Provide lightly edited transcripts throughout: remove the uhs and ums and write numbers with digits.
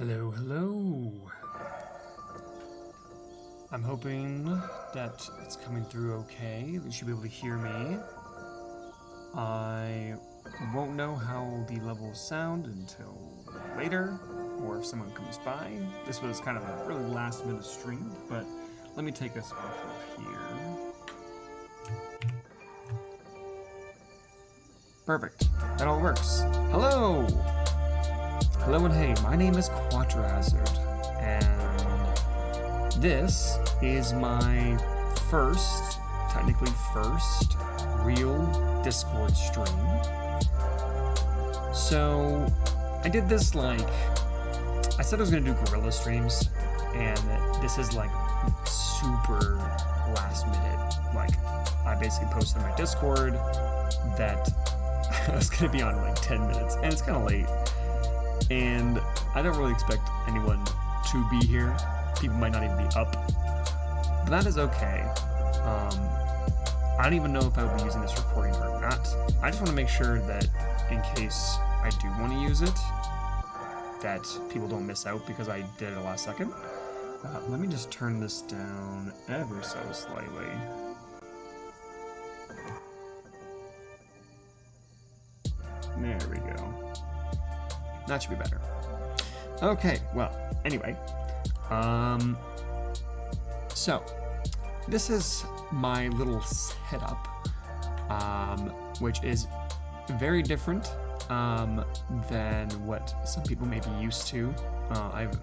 Hello, hello. I'm hoping that it's coming through okay. You should be able to hear me. I won't know how the levels sound until later, or if someone comes by. This was kind of a really last minute stream, but let me take us off of here. Perfect. That all works. Hello! Hello and hey, my name is QuatroHazard, and this is my technically first, real Discord stream. So, I did this I said I was going to do guerrilla streams, and this is super last minute. I basically posted on my Discord that I was going to be on in 10 minutes, and it's kind of late. And I don't really expect anyone to be here. People might not even be up. But that is okay. I don't even know if I will be using this recording or not. I just want to make sure that in case I do want to use it, that people don't miss out because I did it last second. Let me just turn this down ever so slightly. There we go. That should be better. Okay, well, anyway. So, this is my little setup, which is very different than what some people may be used to. I have a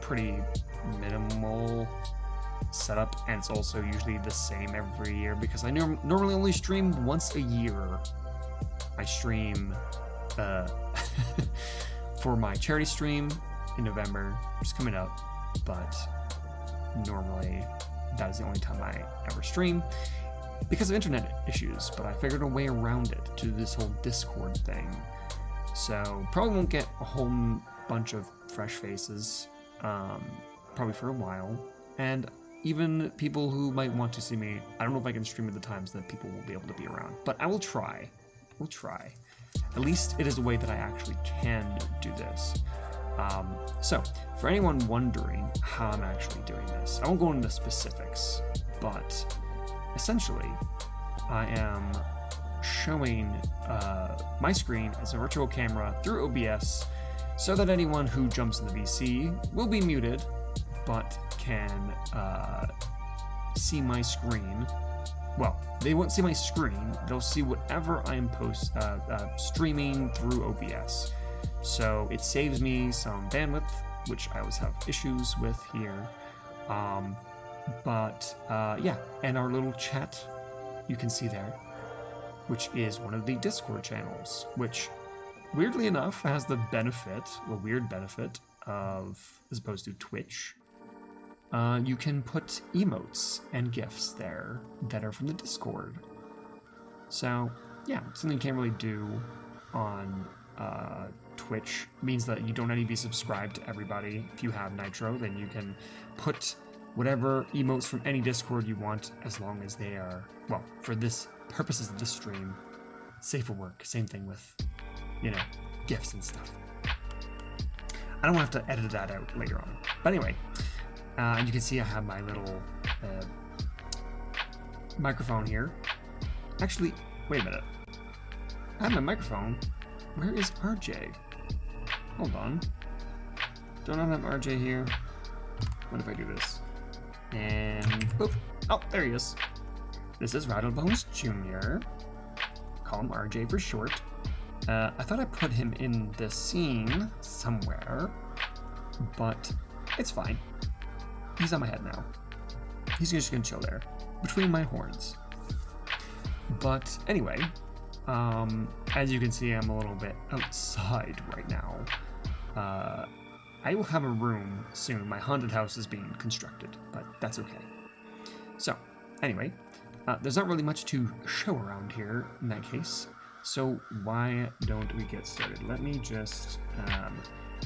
pretty minimal setup, and it's also usually the same every year because I normally only stream once a year. I stream for my charity stream in November, which is coming up, but normally that is the only time I ever stream because of internet issues, but I figured a way around it to this whole Discord thing. So probably won't get a whole bunch of fresh faces, probably for a while, and even people who might want to see me, I don't know if I can stream at the times that people will be able to be around, but I will try. We'll try. At least it is a way that I actually can do this. So, for anyone wondering how I'm actually doing this, I won't go into specifics, but essentially, I am showing my screen as a virtual camera through OBS so that anyone who jumps in the VC will be muted, but can see my screen. Well, they won't see my screen, they'll see whatever I'm streaming through OBS. So it saves me some bandwidth, which I always have issues with here. Yeah, and our little chat, you can see there, which is one of the Discord channels, which weirdly enough has the weird benefit of, as opposed to Twitch, you can put emotes and GIFs there that are from the Discord. So, yeah, something you can't really do on Twitch. It means that you don't need to be subscribed to everybody. If you have Nitro, then you can put whatever emotes from any Discord you want, as long as they are, well, for this purposes of this stream, safe for work. Same thing with, GIFs and stuff. I don't have to edit that out later on. But anyway, and you can see I have my little microphone here. Actually, wait a minute. I have my microphone. Where is RJ? Hold on. Don't I have RJ here? What if I do this? And boop. Oh, there he is. This is Rattlebones Jr. Call him RJ for short. I thought I put him in the scene somewhere, but it's fine. He's on my head now. He's just gonna chill there, between my horns. But anyway, as you can see, I'm a little bit outside right now. I will have a room soon. My haunted house is being constructed, but that's okay. So, anyway, there's not really much to show around here in that case. So why don't we get started? Let me just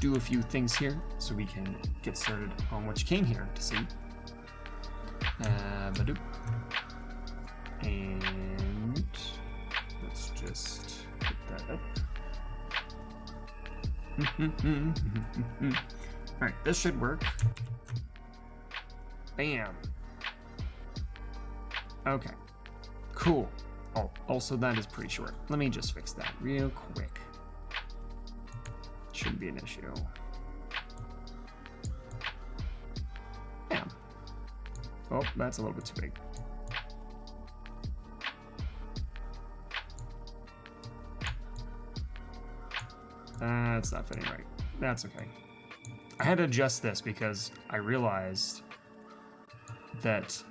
do a few things here so we can get started on what you came here to see. Badoop. And let's just put that up. Alright, this should work. Bam. Okay. Cool. Oh, also that is pretty short. Let me just fix that real quick. Shouldn't be an issue. Bam. Oh, that's a little bit too big. That's not fitting right. That's okay. I had to adjust this because I realized that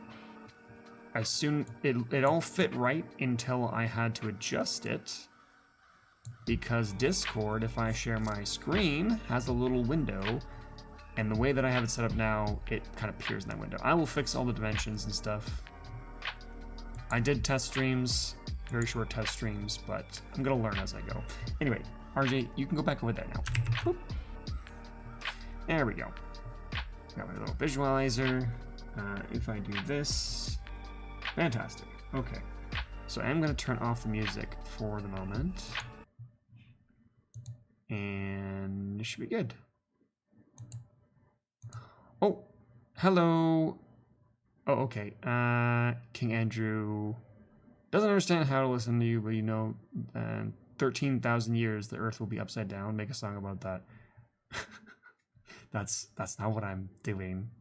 as soon it all fit right until I had to adjust it, because Discord, if I share my screen, has a little window, and the way that I have it set up now, it kind of appears in that window. I will fix all the dimensions and stuff. I did test streams, very short test streams, but I'm gonna learn as I go. Anyway, RJ, you can go back over there now. Boop. There we go. Got my little visualizer. If I do this, fantastic. Okay, so I'm gonna turn off the music for the moment, and it should be good. Oh, hello. Oh, okay. King Andrew doesn't understand how to listen to you, but you know, 13,000 years the Earth will be upside down. Make a song about that. That's not what I'm doing.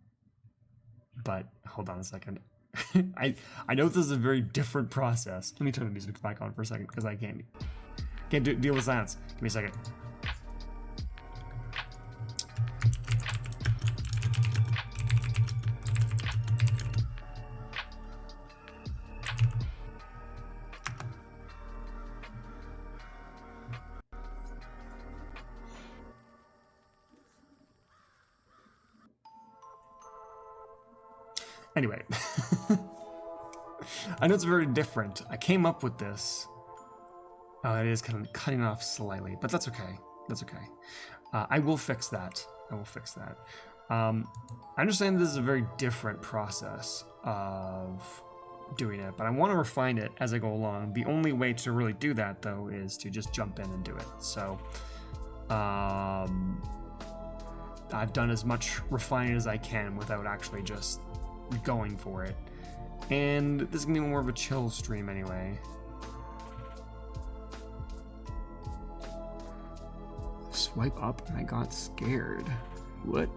But hold on a second. I know this is a very different process. Let me turn the music back on for a second because I can't deal with silence. Give me a second. Anyway, I know it's very different. I came up with this. Oh, it is kind of cutting off slightly, but that's okay. That's okay. I will fix that. I will fix that. I understand this is a very different process of doing it, but I want to refine it as I go along. The only way to really do that, though, is to just jump in and do it. So, I've done as much refining as I can without actually just going for it, and this is gonna be more of a chill stream anyway. Swipe up and I got scared. What?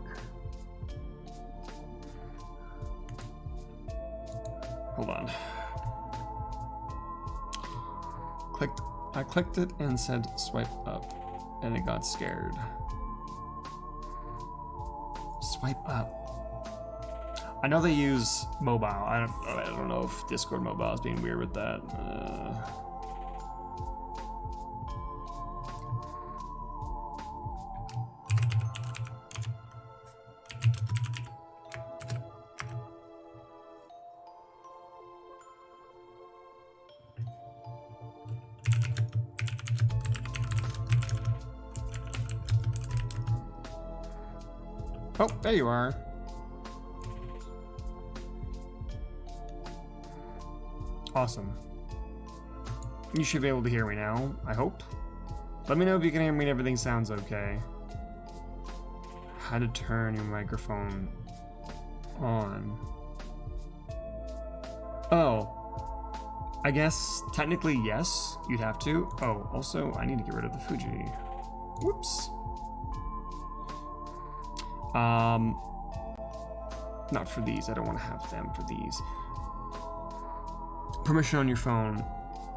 Hold on. I clicked it and said swipe up and it got scared. Swipe up. I know they use mobile. I don't know if Discord mobile is being weird with that. Oh, there you are. Awesome. You should be able to hear me now, I hope. Let me know if you can hear me and everything sounds okay. How to turn your microphone on. Oh. I guess technically yes, you'd have to. Oh, also I need to get rid of the Fuji. Whoops. Not for these. I don't want to have them for these. Permission on your phone.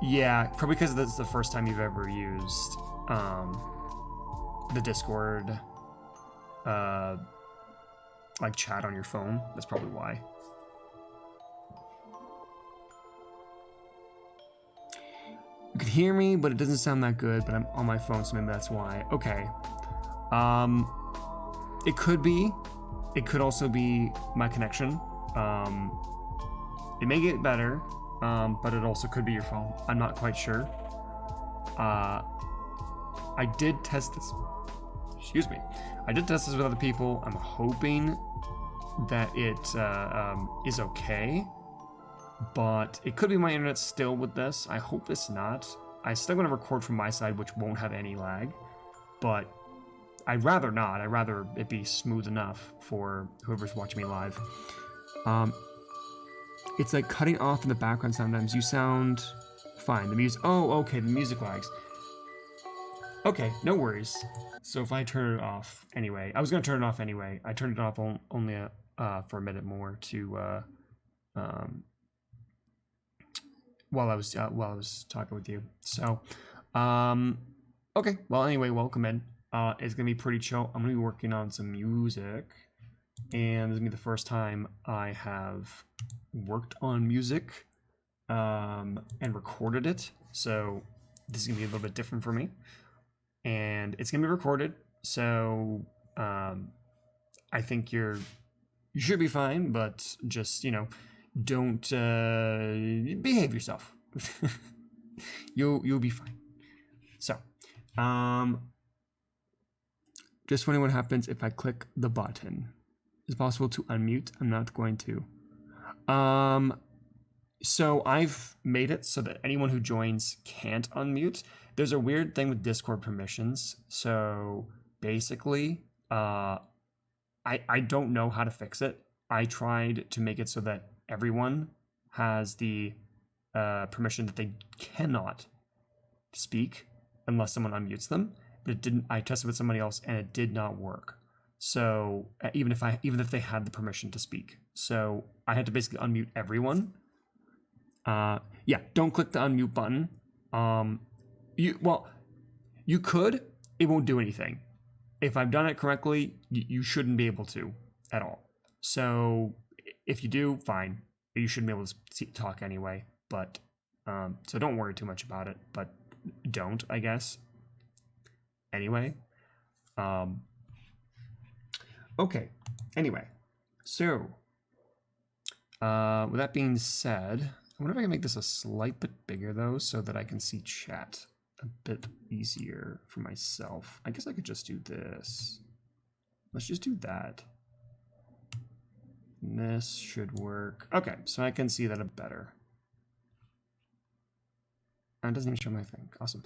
Yeah, probably because that's the first time you've ever used the Discord like chat on your phone. That's probably why. You can hear me, but it doesn't sound that good, but I'm on my phone, so maybe that's why. Okay. It could be. It could also be my connection. It may get better. But it also could be your phone. I'm not quite sure. I did test this. Excuse me. I did test this with other people. I'm hoping that it is okay. But it could be my internet still with this. I hope it's not. I'm still going to record from my side, which won't have any lag. But I'd rather not. I'd rather it be smooth enough for whoever's watching me live. It's like cutting off in the background sometimes. You sound fine. The music. Oh, okay. The music lags. Okay, no worries. So if I turn it off anyway, I was gonna turn it off anyway. I turned it off only for a minute more to while I was talking with you. So, okay. Well, anyway, welcome in. It's gonna be pretty chill. I'm gonna be working on some music, and this is gonna be the first time I have worked on music and recorded it. So this is gonna be a little bit different for me, and it's gonna be recorded. So I think you should be fine, but just don't behave yourself. You'll be fine. So, just wondering what happens if I click the button. Is it possible to unmute? I'm not going to. So I've made it so that anyone who joins can't unmute. There's a weird thing with Discord permissions. So basically, I don't know how to fix it. I tried to make it so that everyone has the permission that they cannot speak unless someone unmutes them. But it didn't. I tested with somebody else and it did not work. So even if they had the permission to speak, so I had to basically unmute everyone. Yeah, don't click the unmute button. You could. It won't do anything. If I've done it correctly, you shouldn't be able to at all. So if you do, fine. You shouldn't be able to talk anyway. But so don't worry too much about it. But don't, I guess. Anyway. Okay. Anyway. So with that being said, I wonder if I can make this a slight bit bigger though, so that I can see chat a bit easier for myself. I guess I could just do this. Let's just do that. And this should work. Okay, so I can see that a bit better. And it doesn't even show my thing. Awesome.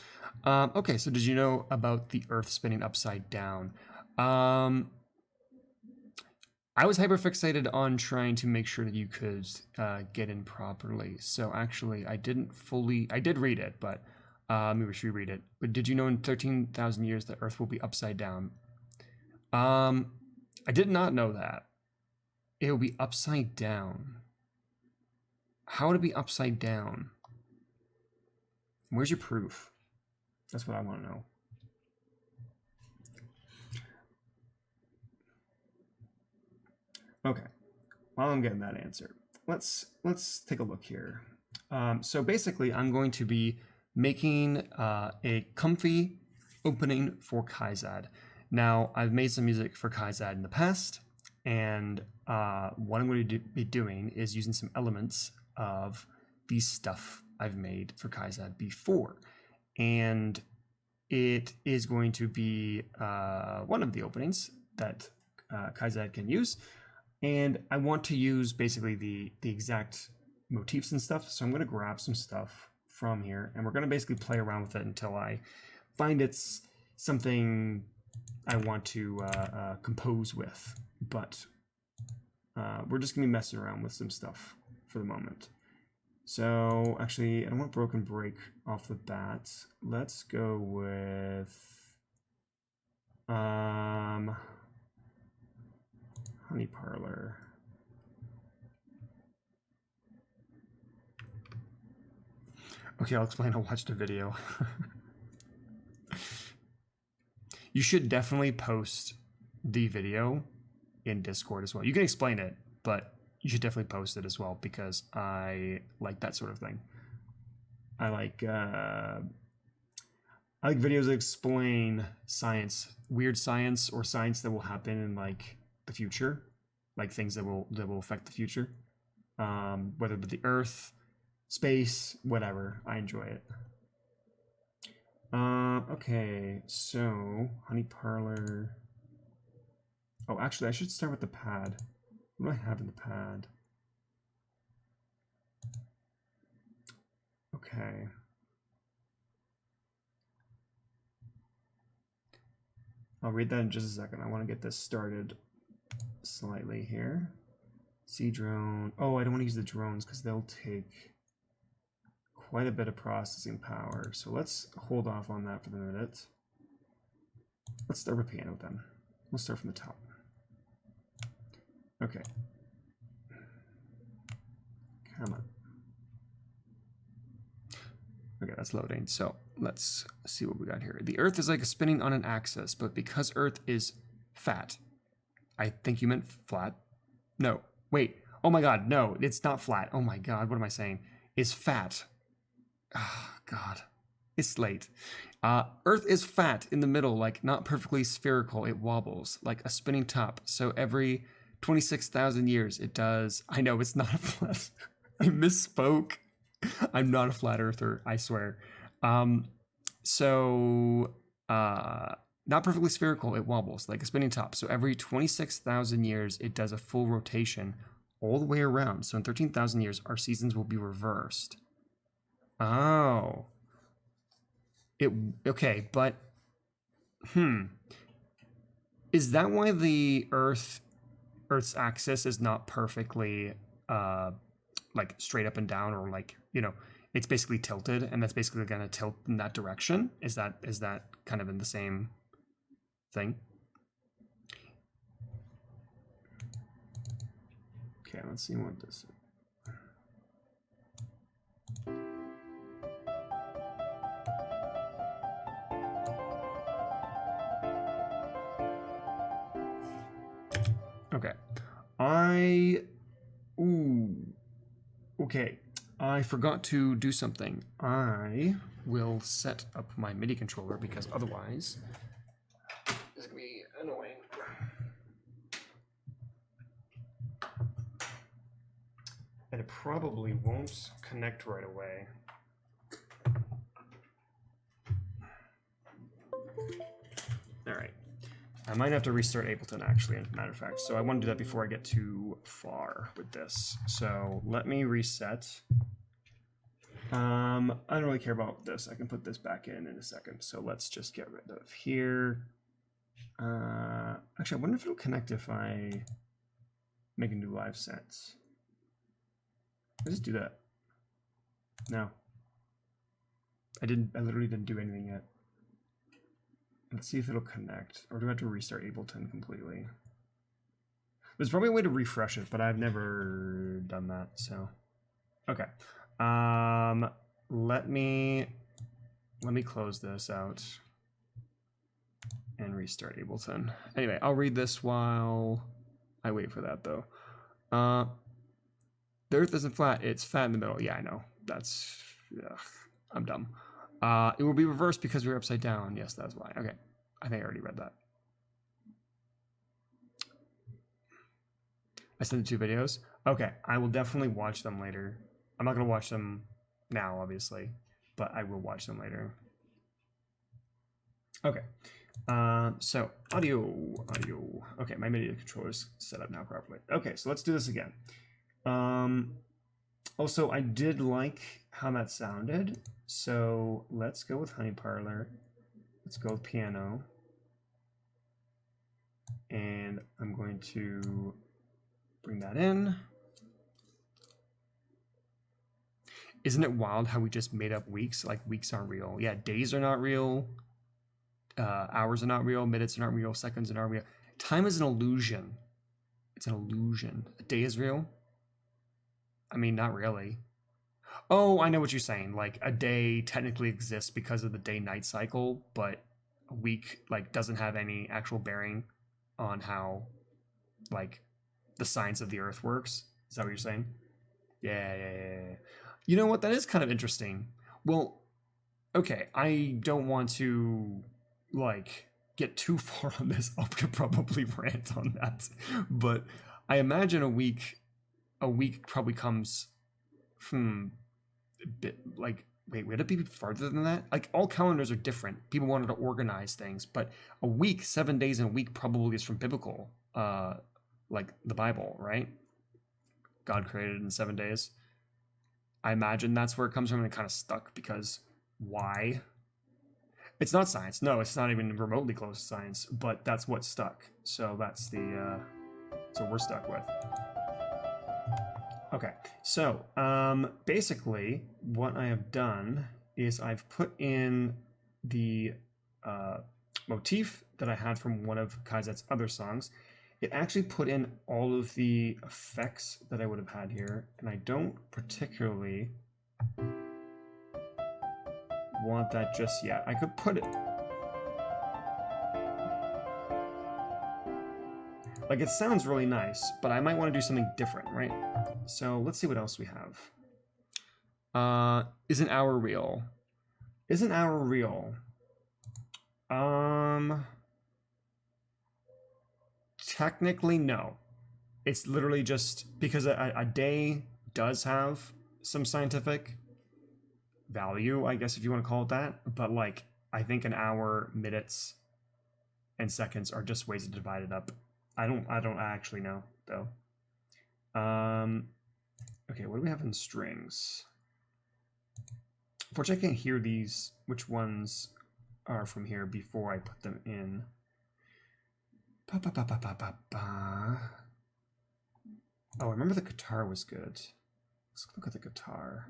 Okay, so did you know about the Earth spinning upside down? I was hyperfixated on trying to make sure that you could get in properly. So actually, I did read it, but maybe we should reread it. But did you know in 13,000 years the Earth will be upside down? I did not know that. It will be upside down. How would it be upside down? Where's your proof? That's what I want to know. Okay, while I'm getting that answer, let's take a look here. So basically, I'm going to be making a comfy opening for Kaizad. Now, I've made some music for Kaizad in the past, and what I'm going to be doing is using some elements of the stuff I've made for Kaizad before. And it is going to be one of the openings that Kaizad can use. And I want to use basically the exact motifs and stuff. So I'm going to grab some stuff from here, and we're going to basically play around with it until I find it's something I want to compose with. But we're just going to be messing around with some stuff for the moment. So actually, I don't want broken break off the bat. Let's go with honey parlor. Okay, I'll explain. I watched a video. You should definitely post the video in Discord as well. You can explain it, but you should definitely post it as well, because I like that sort of thing. I like videos that explain science, weird science, or science that will happen in like the future, like things that will affect the future, whether it be the Earth, space, whatever. I enjoy it. Okay, so honey parlor. Oh, actually, I should start with the pad. What do I have in the pad? Okay. I'll read that in just a second. I want to get this started slightly here. See drone. Oh, I don't want to use the drones because they'll take quite a bit of processing power. So let's hold off on that for the minute. Let's start with piano then. We'll start from the top. Okay. Come on. Okay, that's loading. So let's see what we got here. The Earth is like spinning on an axis, but because Earth is fat, I think you meant flat. No, wait. Oh my God, no, it's not flat. Oh my God, what am I saying? It's fat. Oh God, it's late. Earth is fat in the middle, like not perfectly spherical. It wobbles like a spinning top. So every 26,000 years it does. I know it's not a flat. I misspoke. I'm not a flat earther, I swear. Not perfectly spherical, it wobbles like a spinning top. So every 26,000 years, it does a full rotation all the way around. So in 13,000 years, our seasons will be reversed. Oh. Okay, but, is that why the Earth's axis is not perfectly, like straight up and down, or like, you know, it's basically tilted, and that's basically going to tilt in that direction? Is that kind of in the same thing? Okay, let's see what this is. Okay. Okay. I forgot to do something. I will set up my MIDI controller because otherwise it's going to be annoying. And it probably won't connect right away. All right. I might have to restart Ableton, actually, as a matter of fact. So I want to do that before I get too far with this. So let me reset. I don't really care about this. I can put this back in a second. So let's just get rid of here. Actually, I wonder if it'll connect if I make a new live set. I just do that. No. I literally didn't do anything yet. Let's see if it'll connect, or do I have to restart Ableton completely? There's probably a way to refresh it, but I've never done that, so. Okay. Let me close this out and restart Ableton. Anyway, I'll read this while I wait for that, though. The Earth isn't flat, it's fat in the middle. Yeah, I know. That's, ugh, I'm dumb. It will be reversed because we're upside down. Yes, that's why. Okay. I think I already read that. I sent 2 videos. Okay. I will definitely watch them later. I'm not going to watch them now, obviously, but I will watch them later. Okay. So audio. Okay. My MIDI controller is set up now properly. Okay. So let's do this again. Also, I did like how that sounded. So let's go with Honey Parlor. Let's go with piano. And I'm going to bring that in. Isn't it wild how we just made up weeks? Like, weeks aren't real. Yeah, days are not real. Hours are not real. Minutes are not real. Seconds are not real. Time is an illusion. It's an illusion. A day is real? I mean, not really. Oh, I know what you're saying. Like, a day technically exists because of the day-night cycle, but a week, like, doesn't have any actual bearing on how, like, the science of the Earth works. Is that what you're saying? Yeah. You know what? That is kind of interesting. Well, okay, I don't want to, like, get too far on this. I could probably rant on that. But I imagine a week probably comes from a bit, like, wait, would it be farther than that? Like, all calendars are different. People wanted to organize things, but a week, 7 days in a week probably is from biblical, like the Bible, right? God created in 7 days. I imagine that's where it comes from, and it kind of stuck because why? It's not science. No, it's not even remotely close to science, but that's what stuck. So that's the, that's what we're stuck with. Okay, so basically what I have done is I've put in the motif that I had from one of Kaizad's other songs. It actually put in all of the effects that I would have had here, and I don't particularly want that just yet. I could put it... Like, it sounds really nice, but I might want to do something different, right? So let's see what else we have. Is an hour real? Is an hour real? Technically, no. It's literally just because a day does have some scientific value, I guess, if you want to call it that. But like, I think an hour, minutes, and seconds are just ways to divide it up. I don't actually know though. Okay, what do we have in strings? Unfortunately, I can't hear these, which ones are from here before I put them in. Ba, ba, ba, ba, ba, ba, ba. Oh, I remember the guitar was good. Let's look at the guitar.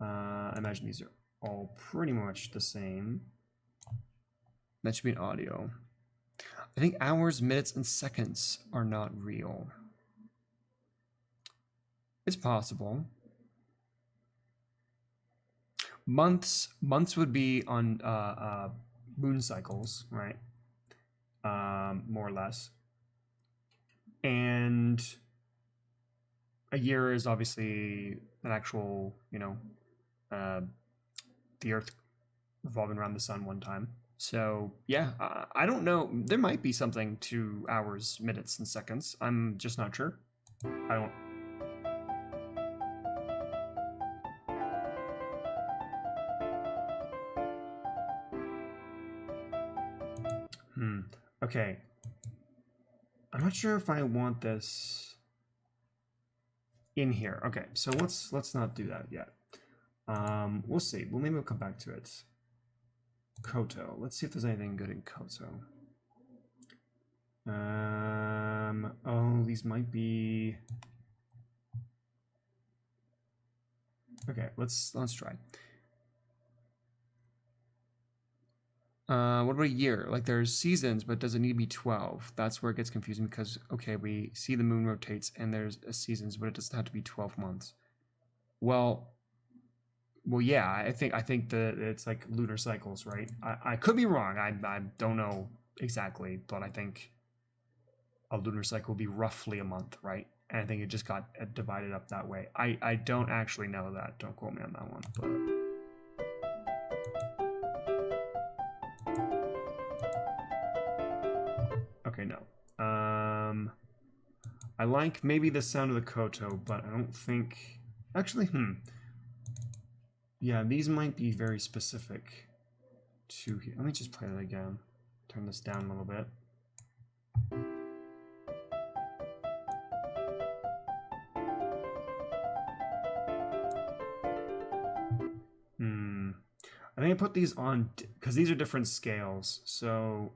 I imagine these are all pretty much the same. That should be an audio. I think hours, minutes, and seconds are not real. It's possible. Months would be on moon cycles, right? More or less. And a year is obviously an actual, you know, the Earth revolving around the sun one time. So yeah, I don't know. There might be something to hours, minutes, and seconds. I'm just not sure. I don't. Okay. I'm not sure if I want this in here. Okay, so let's not do that yet. We'll see. Well, maybe we'll come back to it. Koto. Let's see if there's anything good in Koto. Oh, these might be. Okay, let's try. What about a year? Like, there's seasons, but does it need to be 12? That's where it gets confusing because, okay, we see the moon rotates and there's seasons, but it doesn't have to be 12 months. Well, yeah, I think that it's like lunar cycles, right? I could be wrong. I don't know exactly, but I think a lunar cycle would be roughly a month, right? And I think it just got divided up that way. I don't actually know that. Don't quote me on that one, but. Okay, no. I like maybe the sound of the koto, but I don't think... Actually, yeah, these might be very specific to... Let me just play that again. Turn this down a little bit. I think I put these on... Because these are different scales, so...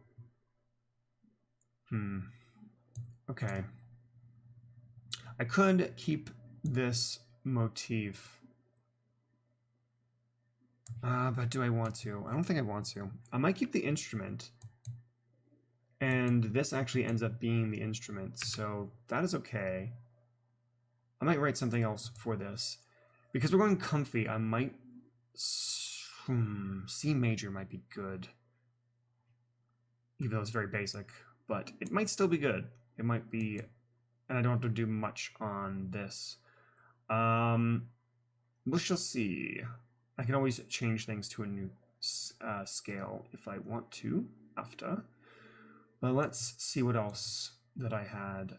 Okay. I could keep this motif. But do I want to? I don't think I want to. I might keep the instrument. And this actually ends up being the instrument, so that is okay. I might write something else for this. Because we're going comfy, I might... C major might be good. Even though it's very basic. But it might still be good. It might be... And I don't have to do much on this. We shall see. I can always change things to a new scale if I want to after. But let's see what else that I had.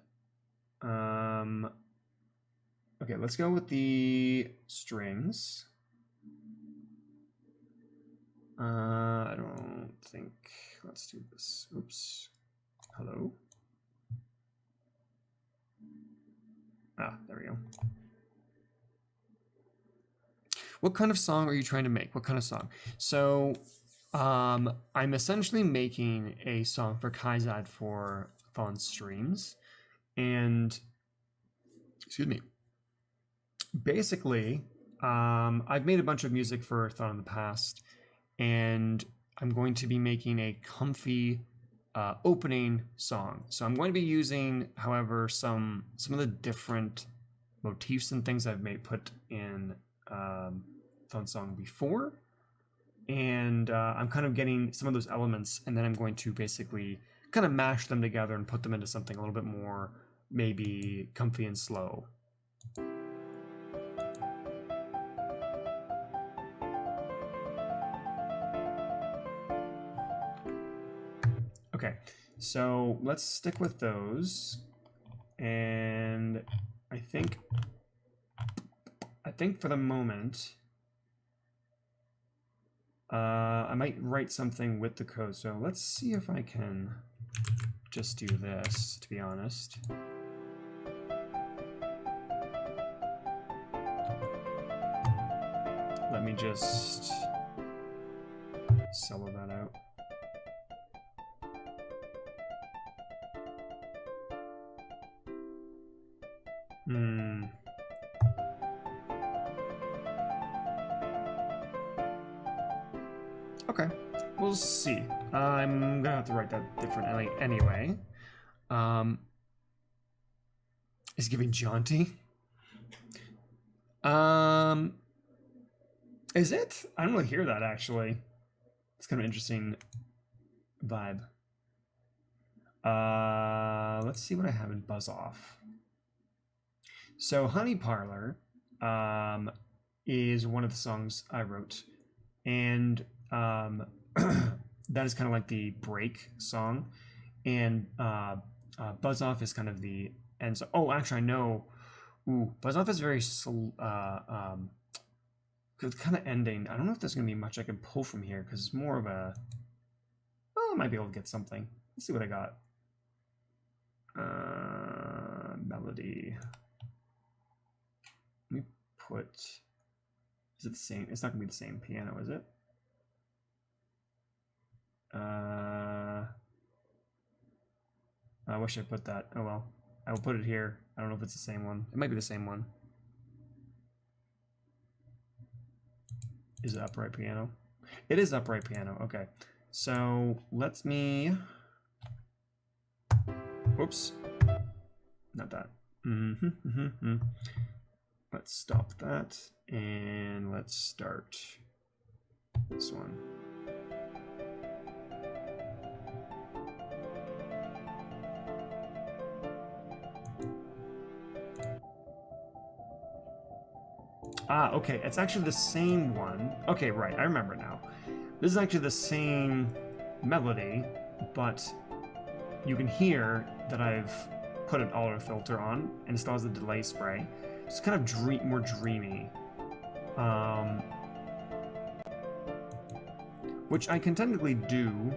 Okay, let's go with the strings. I don't think... Let's do this. Oops. Hello? Ah, there we go. What kind of song are you trying to make? What kind of song? So I'm essentially making a song for Kaizad for thon streams. And, excuse me, basically, I've made a bunch of music for thon in the past, and I'm going to be making a comfy opening song. So I'm going to be using, however, some of the different motifs and things I've put in thon song before, and I'm kind of getting some of those elements, and then I'm going to basically kind of mash them together and put them into something a little bit more maybe comfy and slow. Okay, so let's stick with those, and I think for the moment, I might write something with the code. So let's see if I can just do this, to be honest. Let me just solo that out. Okay, we'll see. I'm gonna have to write that differently anyway. Is giving jaunty? Is it? I don't really hear that actually. It's kind of an interesting vibe. Let's see what I have in Buzz Off. So Honey Parlor is one of the songs I wrote, and that is kind of like the break song, and Buzz Off is kind of the end. So, oh, actually, I know. Ooh, Buzz Off is very kind of ending. I don't know if there's gonna be much I can pull from here because it's more of a. Oh, I might be able to get something. Let's see what I got. Melody. Let me put. Is it the same? It's not gonna be the same piano, is it? I wish I put that. Oh well. I will put it here. I don't know if it's the same one. It might be the same one. Is it upright piano? It is upright piano. Okay. So let me. Whoops. Not that. Let's stop that and let's start this one. Ah, okay, it's actually the same one. Okay, right, I remember now. This is actually the same melody, but you can hear that I've put an auto filter on, and it still has the delay spray. It's kind of more dreamy. Which I can technically do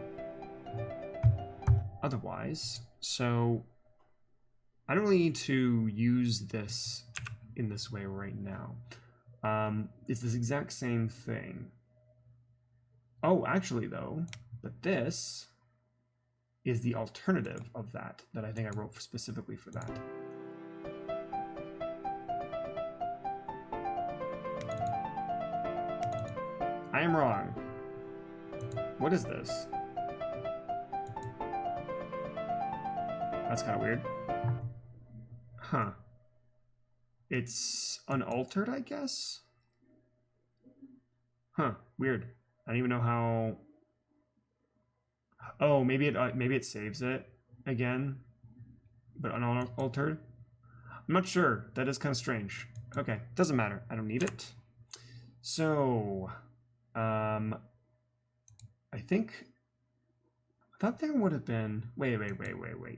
otherwise, so I don't really need to use this in this way right now. It's this exact same thing. Oh, actually though, but this is the alternative of that I think I wrote specifically for that. I am wrong. What is this? That's kind of weird. Huh. It's unaltered, I guess? Huh, weird. I don't even know how... Oh, maybe it saves it again, but unaltered? I'm not sure. That is kind of strange. Okay, doesn't matter. I don't need it. So, I thought there would have been... Wait.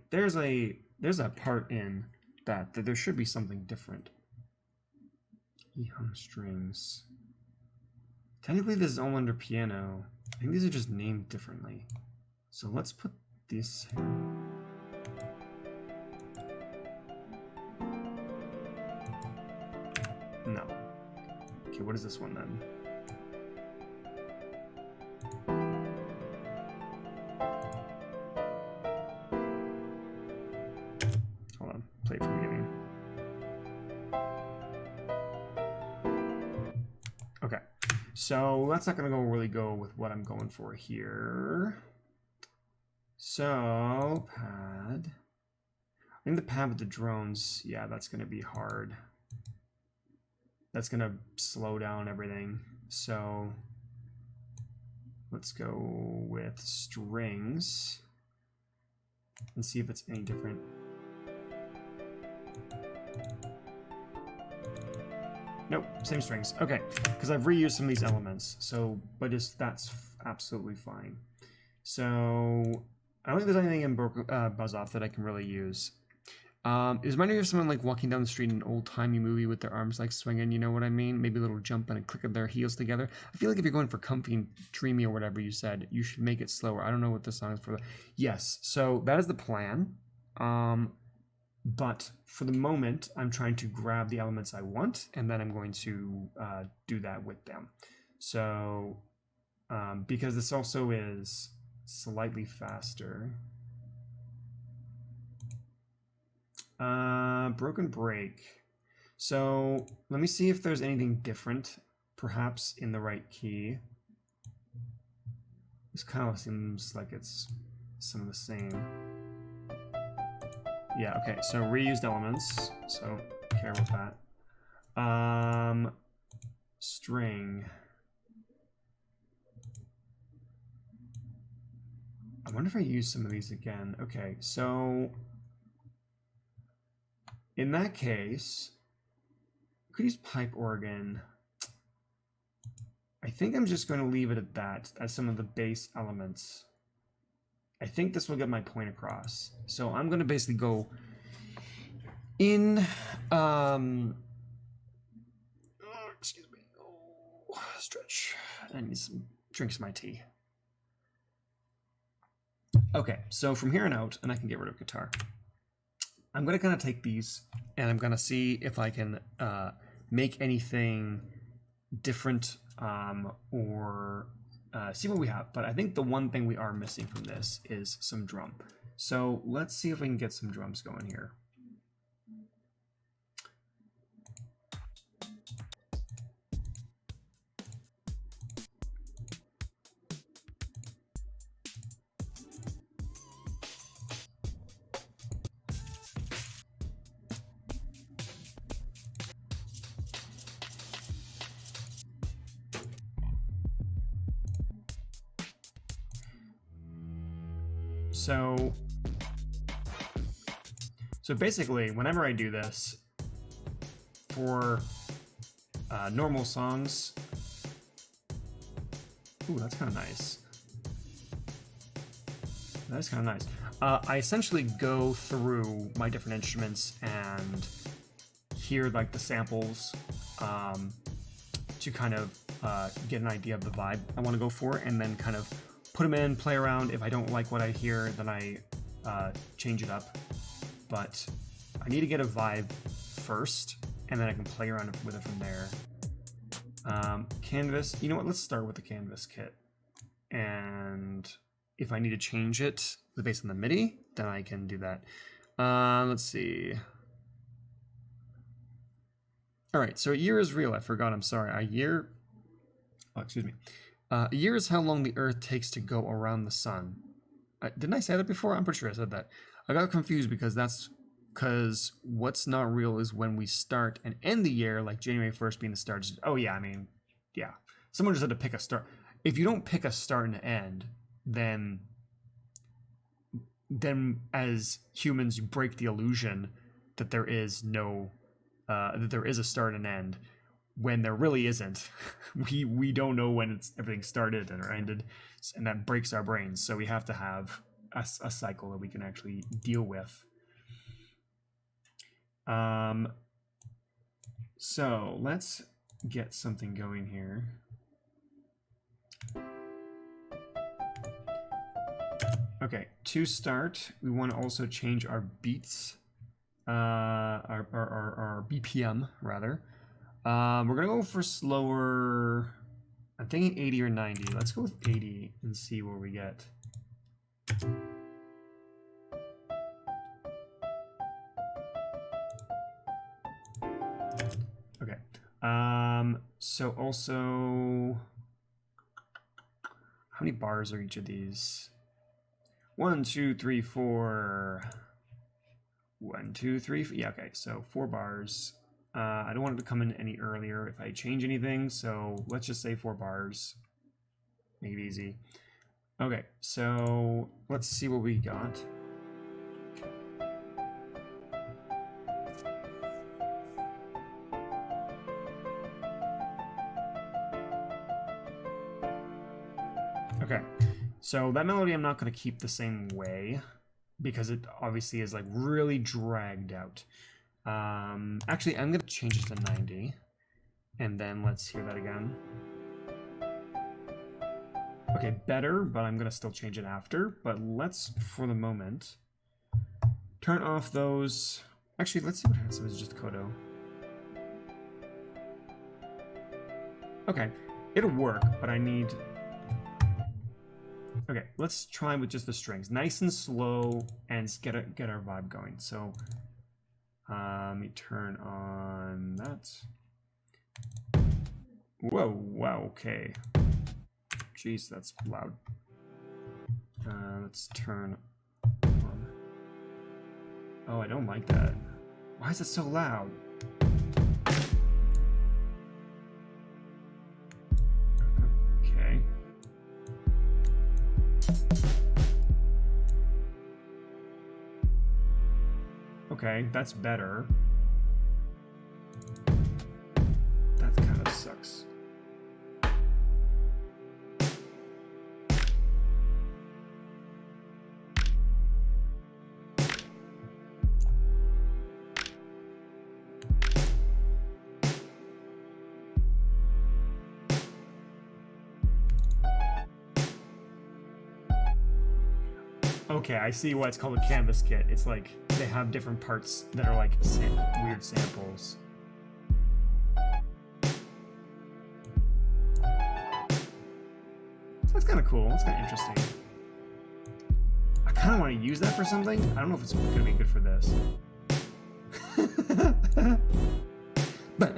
There's a part in that there should be something different. E-hum strings. Technically, this is all under piano. I think these are just named differently. So let's put this here. No. Okay, what is this one then? Hold on, play it from the beginning. Okay, so that's not gonna really go with what I'm going for here. So pad. I think the pad with the drones, yeah, that's gonna be hard. That's gonna slow down everything. So let's go with strings and see if it's any different. Nope, same strings. Okay, because I've reused some of these elements. So, but that's absolutely fine. So I don't think there's anything in Buzz Off that I can really use. It reminding me of someone like walking down the street in an old-timey movie with their arms like swinging, you know what I mean? Maybe a little jump and a click of their heels together. I feel like if you're going for comfy and dreamy or whatever you said, you should make it slower. I don't know what this song is for. Yes, so that is the plan. But for the moment, I'm trying to grab the elements I want, and then I'm going to do that with them. So because this also is slightly faster. Broken break. So let me see if there's anything different, perhaps in the right key. This kind of seems like it's some of the same. Yeah, okay, so reused elements, so don't care about that. String. I wonder if I use some of these again. Okay, so in that case, I could use pipe organ. I think I'm just going to leave it at that as some of the base elements. I think this will get my point across. So I'm going to basically go in, excuse me, stretch. I need some, drink some tea. Okay, so from here on out, and I can get rid of guitar, I'm going to kind of take these and I'm going to see if I can make anything different or see what we have. But I think the one thing we are missing from this is some drum. So let's see if we can get some drums going here. So basically, whenever I do this, for normal songs, ooh, that's kind of nice. That's kind of nice. I essentially go through my different instruments and hear like the samples to kind of get an idea of the vibe I want to go for, and then kind of put them in, play around. If I don't like what I hear, then I change it up. But I need to get a vibe first, and then I can play around with it from there. Canvas, you know what, let's start with the canvas kit. And if I need to change it based on the MIDI, then I can do that. Let's see. All right, so a year is real. I forgot, I'm sorry. A year is how long the Earth takes to go around the sun. Didn't I say that before? I'm pretty sure I said that. I got confused because what's not real is when we start and end the year, like January 1st being the start. Oh yeah, I mean, yeah. Someone just had to pick a start. If you don't pick a start and end, then as humans, you break the illusion that there is no, that there is a start and end, when there really isn't. We don't know when everything started or ended, and that breaks our brains. So we have to have a cycle that we can actually deal with. So let's get something going here. Okay, to start, we want to also change our beats, our BPM rather. We're gonna go for slower. I'm thinking 80 or 90. Let's go with 80 and see where we get. Okay. So also, how many bars are each of these? 1, 2, 3, 4. 1, 2, 3. Yeah, okay. So 4 bars. I don't want it to come in any earlier if I change anything, so let's just say 4 bars. Make it easy. Okay, so let's see what we got. Okay, so that melody I'm not going to keep the same way because it obviously is like really dragged out. Actually, I'm going to change it to 90 and then let's hear that again. Okay, better, but I'm going to still change it after. But let's, for the moment, turn off those. Actually, let's see what happens if it's just Kodo. Okay, it'll work, but I need... Okay, let's try with just the strings. Nice and slow and get our vibe going. So, let me turn on that. Whoa, wow, okay. Jeez, that's loud. Let's turn on. Oh, I don't like that. Why is it so loud? Okay. Okay, that's better. That kind of sucks. Okay, I see why it's called a canvas kit. It's like they have different parts that are like weird samples. That's kind of cool. That's kind of interesting. I kind of want to use that for something. I don't know if it's going to be good for this. But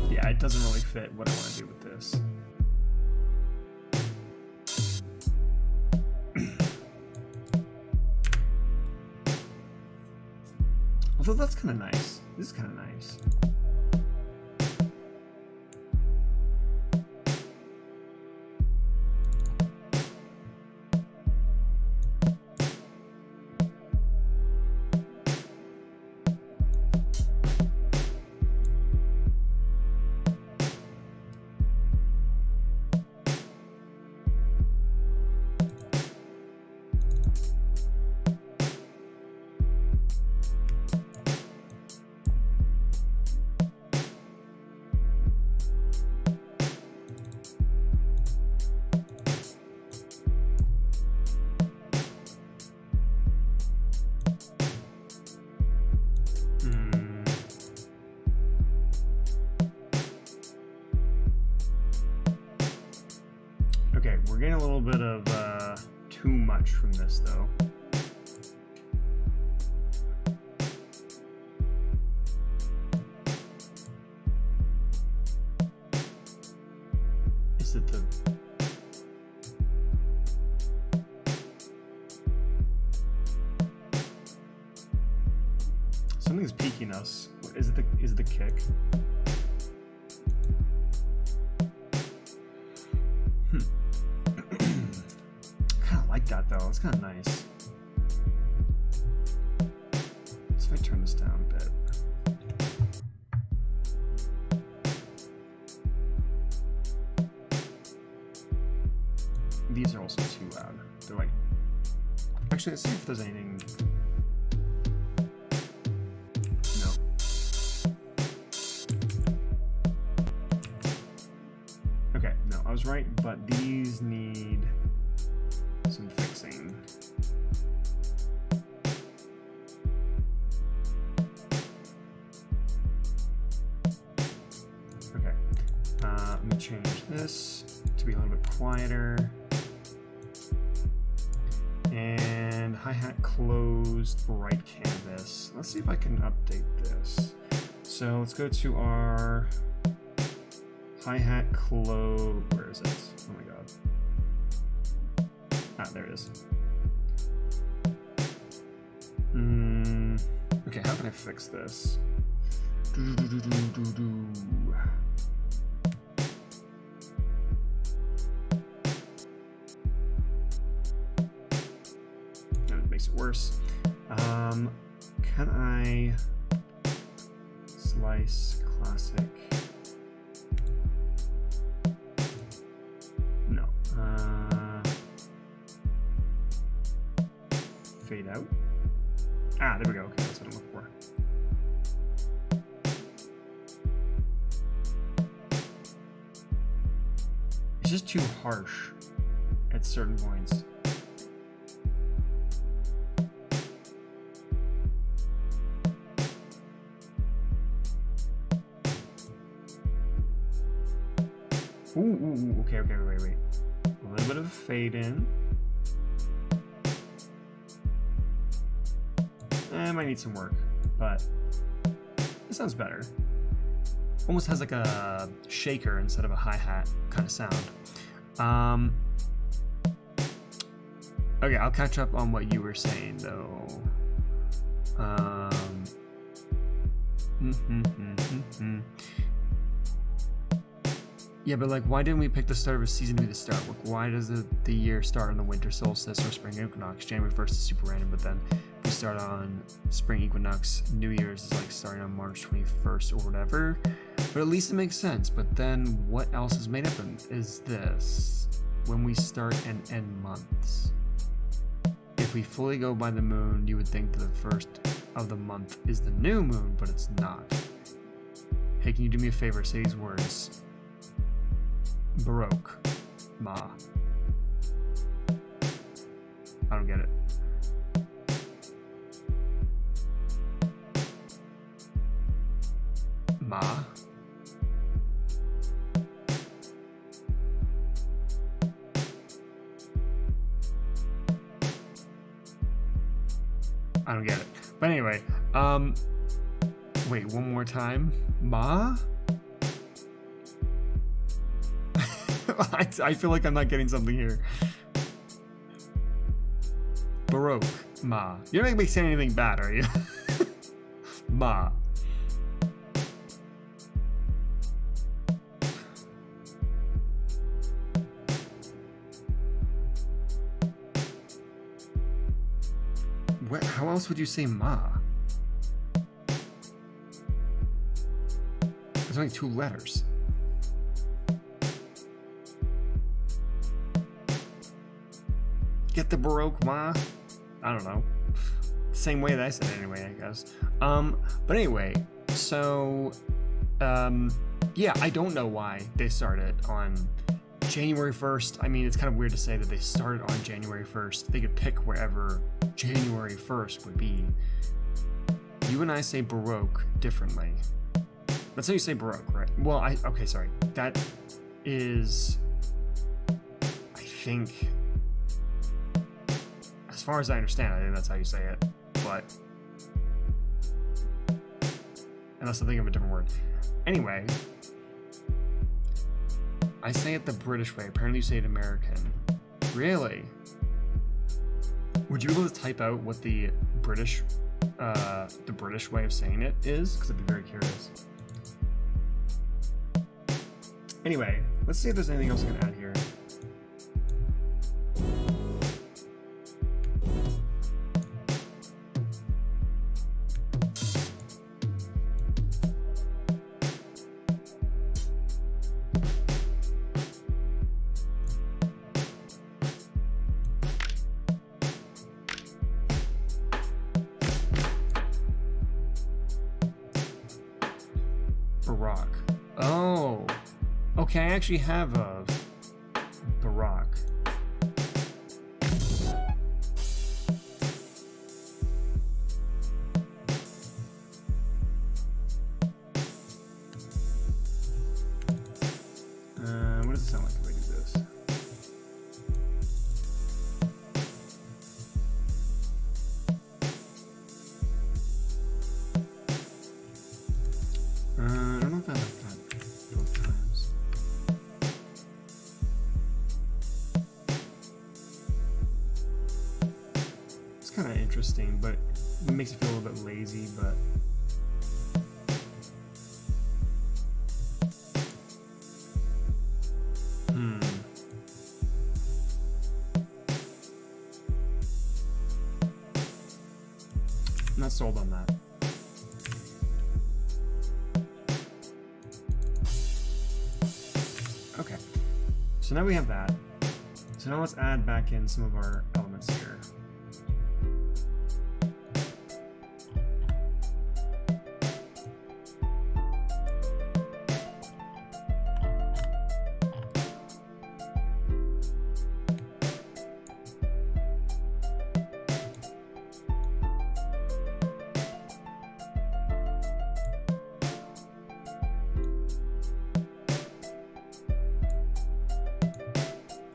yeah, it doesn't really fit what I want to do with this. Although that's kind of nice. This is kind of nice. Okay, we're getting a little bit of too much from this, though. Is it the... Something's peeking us. Is it the kick? That though, it's kind of nice. So if I turn this down a bit. These are also too loud. They're like, actually, let's see if there's anything. No. Okay, no, I was right, but these need some fixing. this to be a little bit quieter. And hi-hat closed, right canvas. Let's see if I can update this. So let's go to our hi-hat closed. Where is it? Oh my god. Ah, there it is. Okay, how can I fix this? That makes it worse. Can I slice classic? No. Fade out. Ah, there we go. Okay, that's what I'm looking for. It's just too harsh at certain points. Ooh, okay, wait. A little bit of fade in. I might need some work, but it sounds better. Almost has like a shaker instead of a hi-hat kind of sound. Okay, I'll catch up on what you were saying though. Yeah, but like, why didn't we pick the start of a season to be the start? Like, why does the year start on the winter solstice or spring equinox? January 1st is super random, but then we start on spring equinox. New Year's is like starting on March 21st or whatever. But at least it makes sense. But then what else is made up is this? When we start and end months. If we fully go by the moon, you would think that the first of the month is the new moon, but it's not. Hey, can you do me a favor? Say these words. Baroque. Ma. I don't get it. Ma. I don't get it. But anyway, wait, one more time. Ma? I feel like I'm not getting something here. Baroque. Ma. You're not gonna be saying anything bad, are you? Ma. How else would you say ma? There's only 2 letters. Get the Baroque ma? I don't know. Same way that I said it anyway, I guess. But anyway, so yeah, I don't know why they started on January 1st. I mean, it's kind of weird to say that they started on January 1st. They could pick wherever January 1st would be. You and I say Baroque differently. That's how you say Baroque, right? Well, okay, sorry. That is, I think, as far as I understand, I think that's how you say it. But unless I think of a different word. Anyway, I say it the British way. Apparently you say it American. Really? Would you be able to type out what the British way of saying it is? Because I'd be very curious. Anyway, let's see if there's anything else I can add here. Baroque. Oh, okay. I actually have a Baroque. What does it interesting, but it makes you feel a little bit lazy, but I'm not sold on that. Okay, so now we have that. So now let's add back in some of our elements here.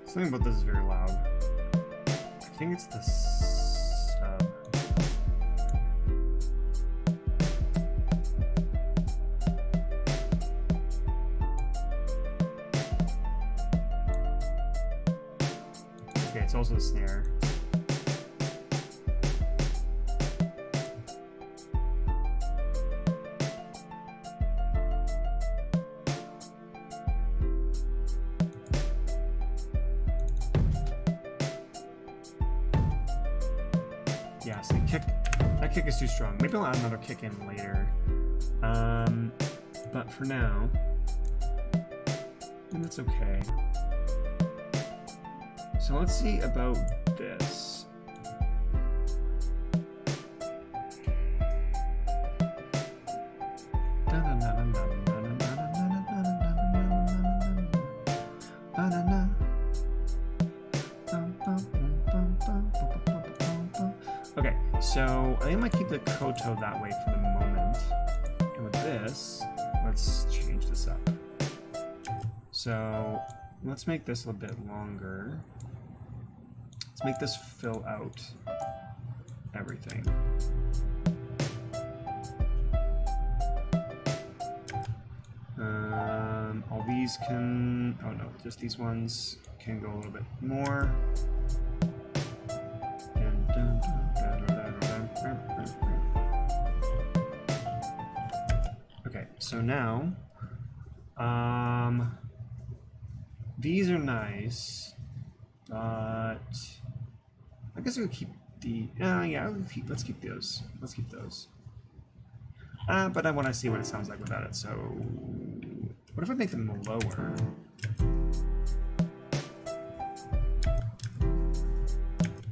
Something about this is very loud. I think it's the sub. Okay, it's also the snare. Yeah, so that kick is too strong. Maybe I'll add another kick in later. But for now, I think that's okay. So let's see about this. Okay, so I think I might keep the koto that way for the moment. And with this, let's change this up. So let's make this a little bit longer. Let's make this fill out everything. All these can, oh no, just these ones can go a little bit more. Okay, so now, these are nice, but I guess we'll keep the, yeah, let's keep those. Let's keep those. But I want to see what it sounds like without it, so what if I make them lower?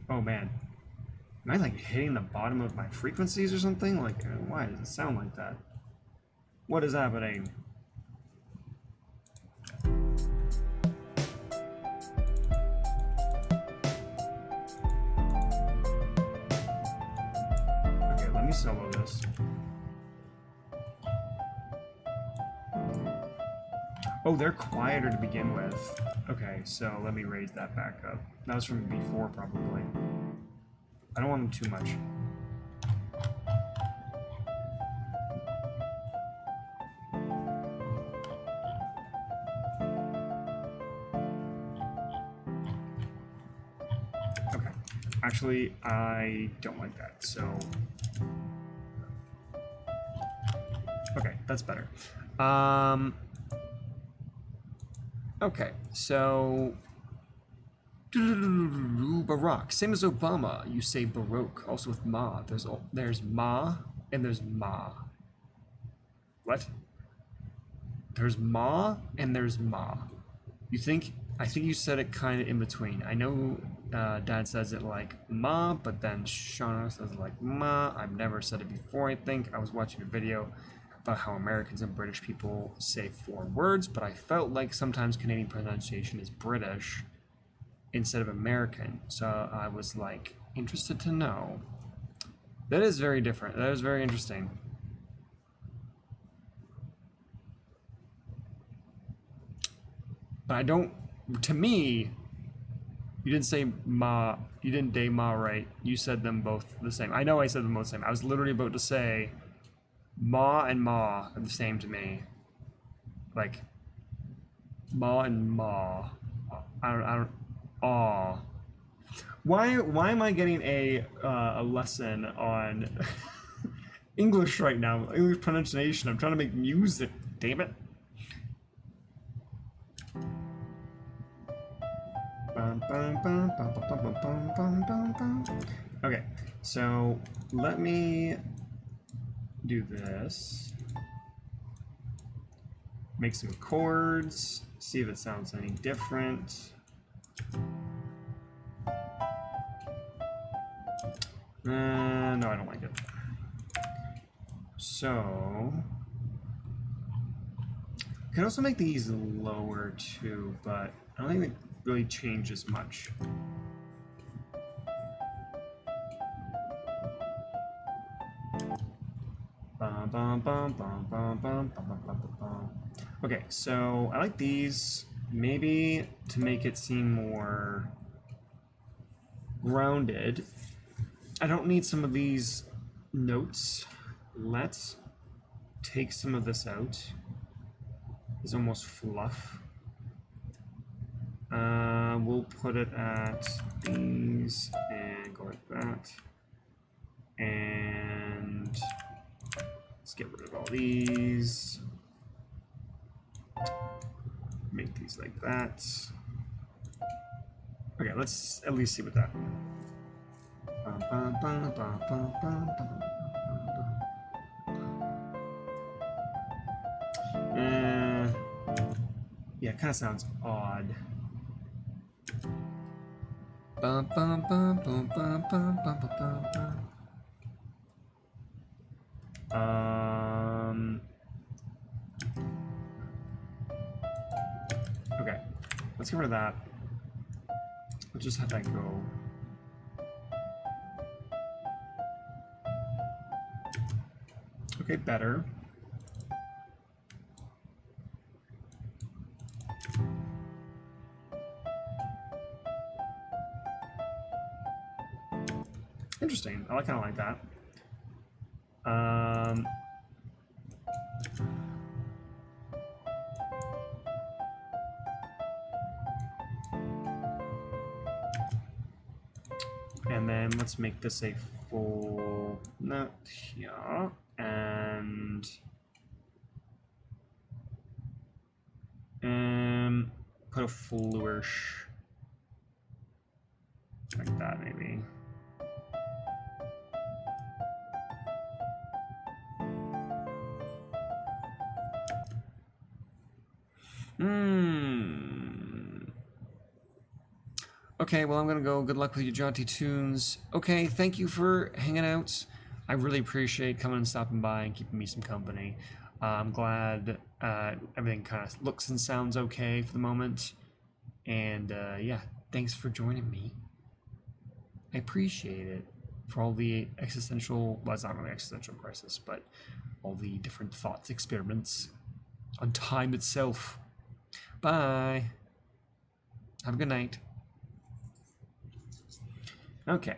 Oh man, am I like hitting the bottom of my frequencies or something? Like, why does it sound like that? What is happening? Okay, let me solo this. Oh, they're quieter to begin with. Okay, so let me raise that back up. That was from before, probably. I don't want them too much. Okay. Actually, I don't like that, so... Okay, that's better. Okay, so... Barack, same as Obama, you say Baroque, also with Ma. There's Ma and there's Ma. What? There's Ma and there's Ma. I think you said it kind of in between. I know Dad says it like Ma, but then Shauna says it like Ma. I've never said it before, I think. I was watching a video about how Americans and British people say foreign words, but I felt like sometimes Canadian pronunciation is British instead of American, so I was like interested to know. That is very different. That is very interesting. But I don't, to me, you didn't say Ma, you didn't day Ma right. You said them both the same. I know I said them both the same. I was literally about to say Ma and Ma are the same to me. Like Ma and Ma. I don't. Aw. Why am I getting a lesson on English right now? English pronunciation. I'm trying to make music. Damn it. Okay, so let me do this. Make some chords. See if it sounds any different. No, I don't like it. So, I can also make these lower too, but I don't think it really changes much. Okay, so I like these maybe to make it seem more grounded. I don't need some of these notes. Let's take some of this out. It's almost fluff. We'll put it at these and go like that. And let's get rid of all these. Make these like that. Okay, let's at least see what that. Yeah, it kind of sounds odd. Okay, let's get rid of that. Let's just have that go. Okay, better. Interesting. I kind of like that. And then let's make this a full note here, and put a flourish like that, maybe. Okay, well, I'm gonna go. Good luck with your jaunty tunes. Okay, thank you for hanging out. I really appreciate coming and stopping by and keeping me some company. I'm glad everything kind of looks and sounds okay for the moment. And yeah, thanks for joining me. I appreciate it for all the existential, well, it's not really existential crisis, but all the different thoughts, experiments on time itself. Bye. Have a good night. Okay.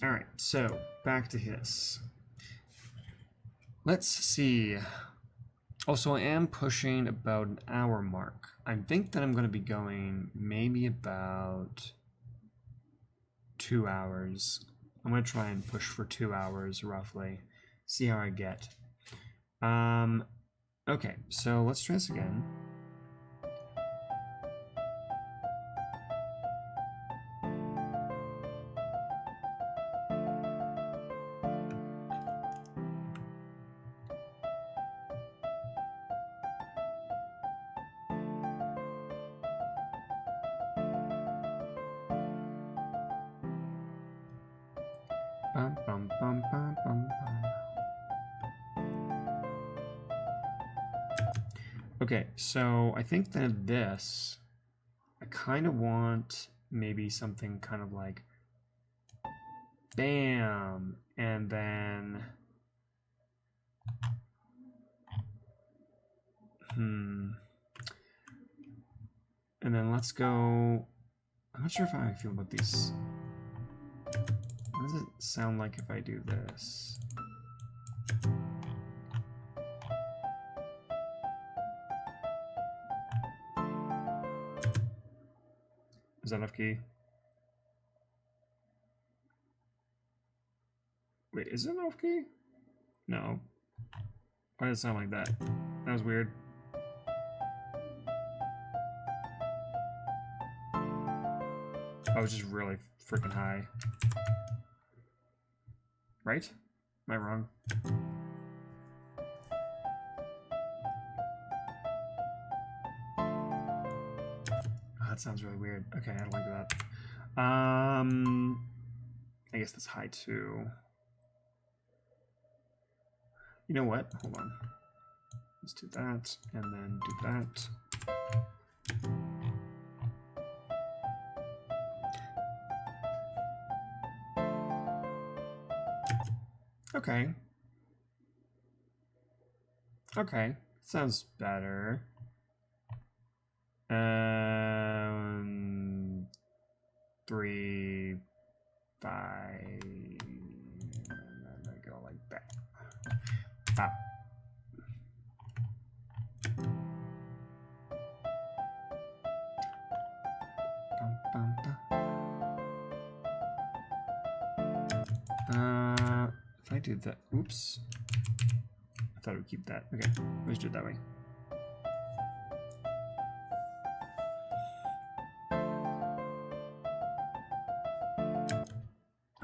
All right, so back to his. Let's see. Also, I am pushing about an hour mark. I think that I'm going to be going maybe about 2 hours. I'm going to try and push for 2 hours roughly. See how I get. Okay, so let's try this again. Okay, so I think that this, I kind of want maybe something kind of like bam, and then and then let's go. I'm not sure if I feel about these. What does it sound like if I do this? that off key? Wait, is it off key? No. Why does it sound like that? That was weird. I was just really freaking high. Right? Am I wrong? Oh, that sounds really weird. Okay, I don't like that. I guess that's high too. You know what? Hold on. Let's do that, and then do that. Okay. Okay. Sounds better. 3, 5. And then I go like that. Ah. If I do that, oops. I thought it would keep that. Okay, let's do it that way.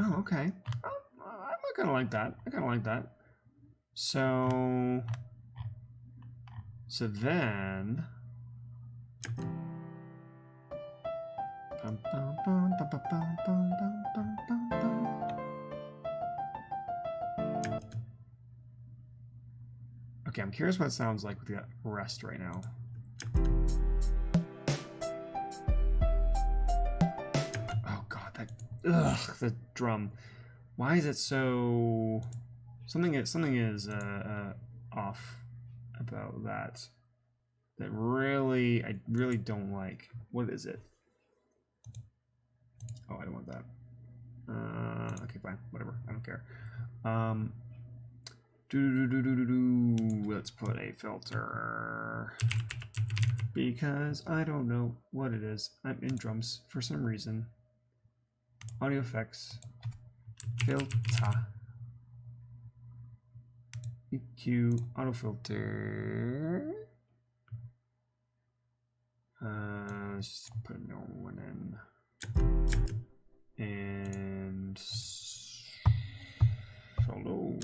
Oh, okay. I kind of like that. I kind of like that. So then. Okay, I'm curious what it sounds like with the rest right now. Oh god, that the drum. Why is it so? Something is off about that. That I really don't like. What is it? Oh, I don't want that. Okay, fine, whatever. I don't care. Let's put a filter because I don't know what it is. I'm in drums for some reason. Audio effects, filter, EQ, auto filter. Let's just put a normal one in. And solo.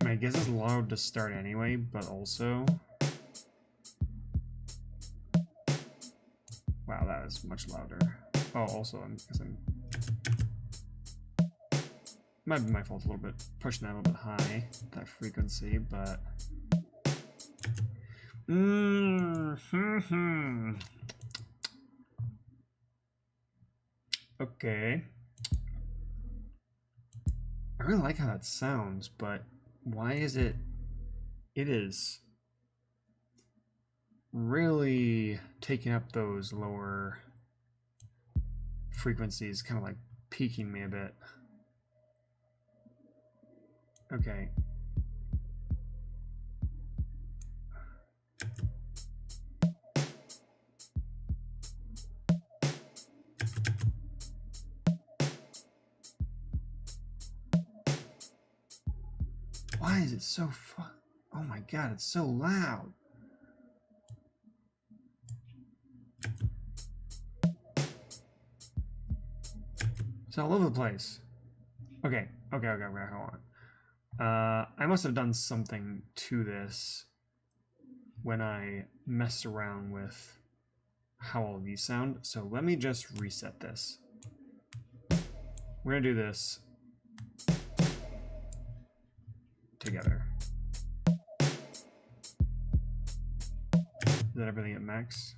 I guess it's loud to start anyway, but also... Wow, that is much louder. Oh, also, I'm guessing... Might be my fault a little bit, pushing that a little bit high, that frequency, but... Okay. I really like how that sounds, but why is it... It is really taking up those lower frequencies, kind of like peaking me a bit. Okay. Why is it so oh my god, it's so loud. It's all over the place. Okay, hold on. I must have done something to this when I messed around with how all these sound. So let me just reset this. We're gonna do this together. that everything at max?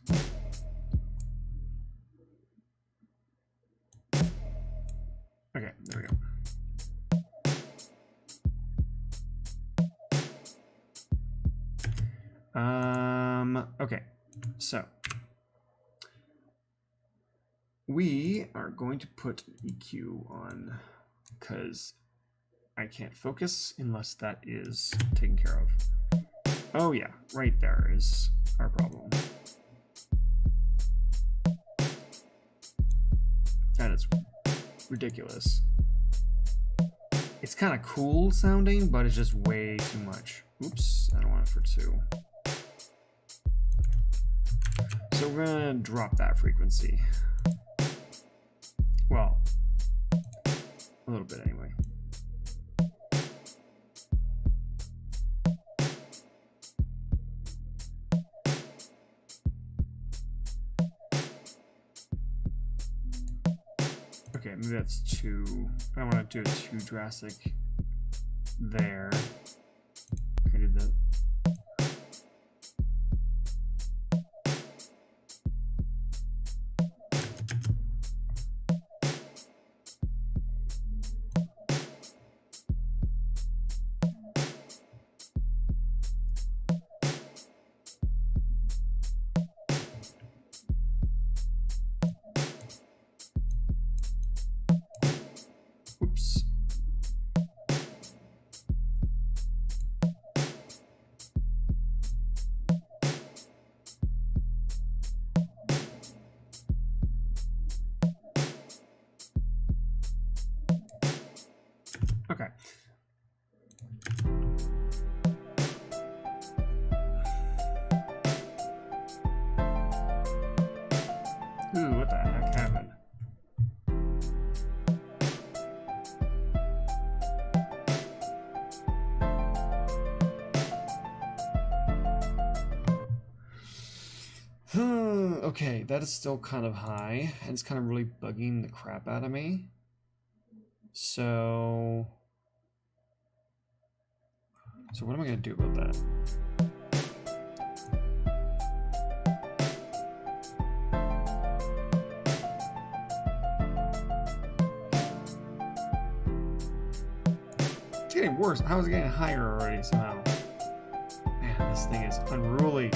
Okay, there we go. Okay, so we are going to put EQ on because I can't focus unless that is taken care of. Oh yeah, right there is our problem. That is ridiculous. It's kind of cool sounding, but it's just way too much. Oops, I don't want it for 2. So we're gonna drop that frequency. Well, a little bit anyway. Okay, maybe that's too, I don't want to do it too drastic there. I did that. Oops. Okay. Ooh, what the heck happened? Okay, that is still kind of high, and it's kind of really bugging the crap out of me. So what am I going to do about that? It's getting worse. How is it getting higher already somehow? Man, this thing is unruly.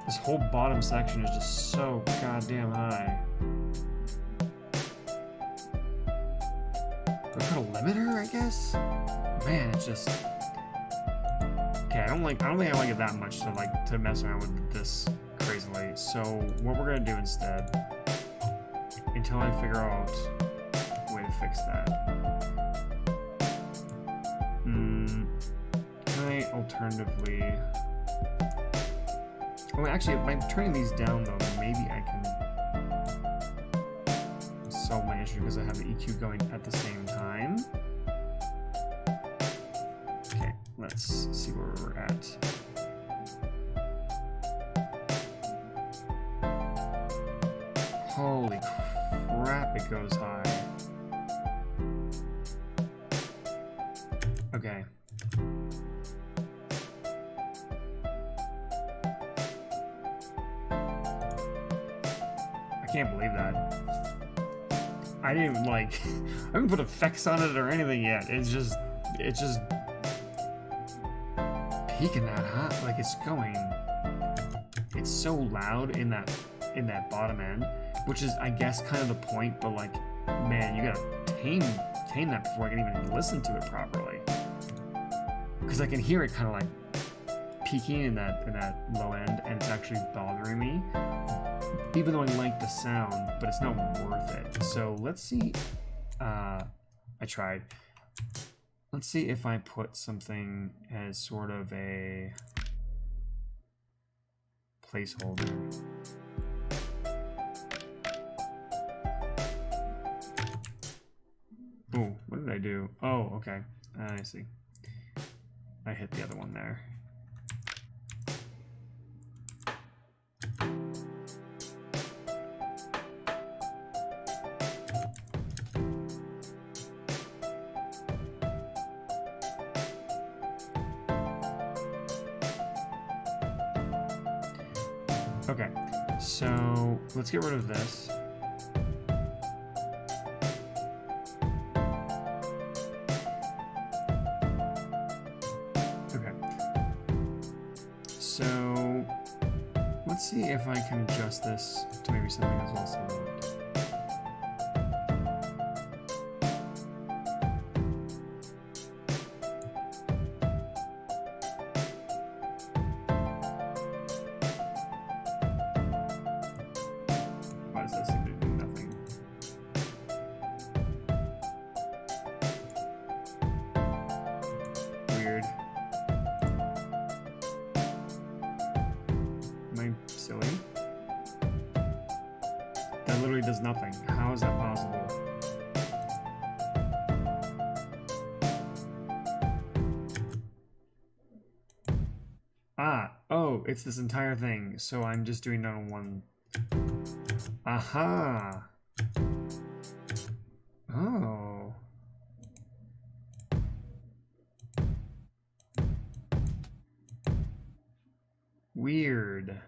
This whole bottom section is just so goddamn high. Do I put a limiter, I guess? Man, it's just... Okay, I don't think I like it that much to mess around with this crazily. So what we're gonna do instead, until I figure out a way to fix that. Can I alternatively... Oh, actually, by turning these down, though, maybe I can solve my issue because I have the EQ going at the same time. Okay, let's see where we're at. Holy crap, it goes high. Okay. I can't believe that. I didn't even I haven't put effects on it or anything yet. It's just peaking that hot. Like it's so loud in that bottom end, which is I guess kind of the point, but like, man, you gotta tame that before I can even listen to it properly. Because I can hear it kind of like peaking in that low end, and it's actually bothering me. Even though I like the sound, but it's not worth it. So let's see. I tried. Let's see if I put something as sort of a placeholder. Oh, what did I do? Oh, okay. I see. I hit the other one there. Okay, so let's get rid of this. Okay. So let's see if I can adjust this to maybe something that's also low. Why does that seem to do nothing? Weird. Am I silly? That literally does nothing. How is that possible? Ah, oh, it's this entire thing. So I'm just doing it on one. Aha. Oh. Weird.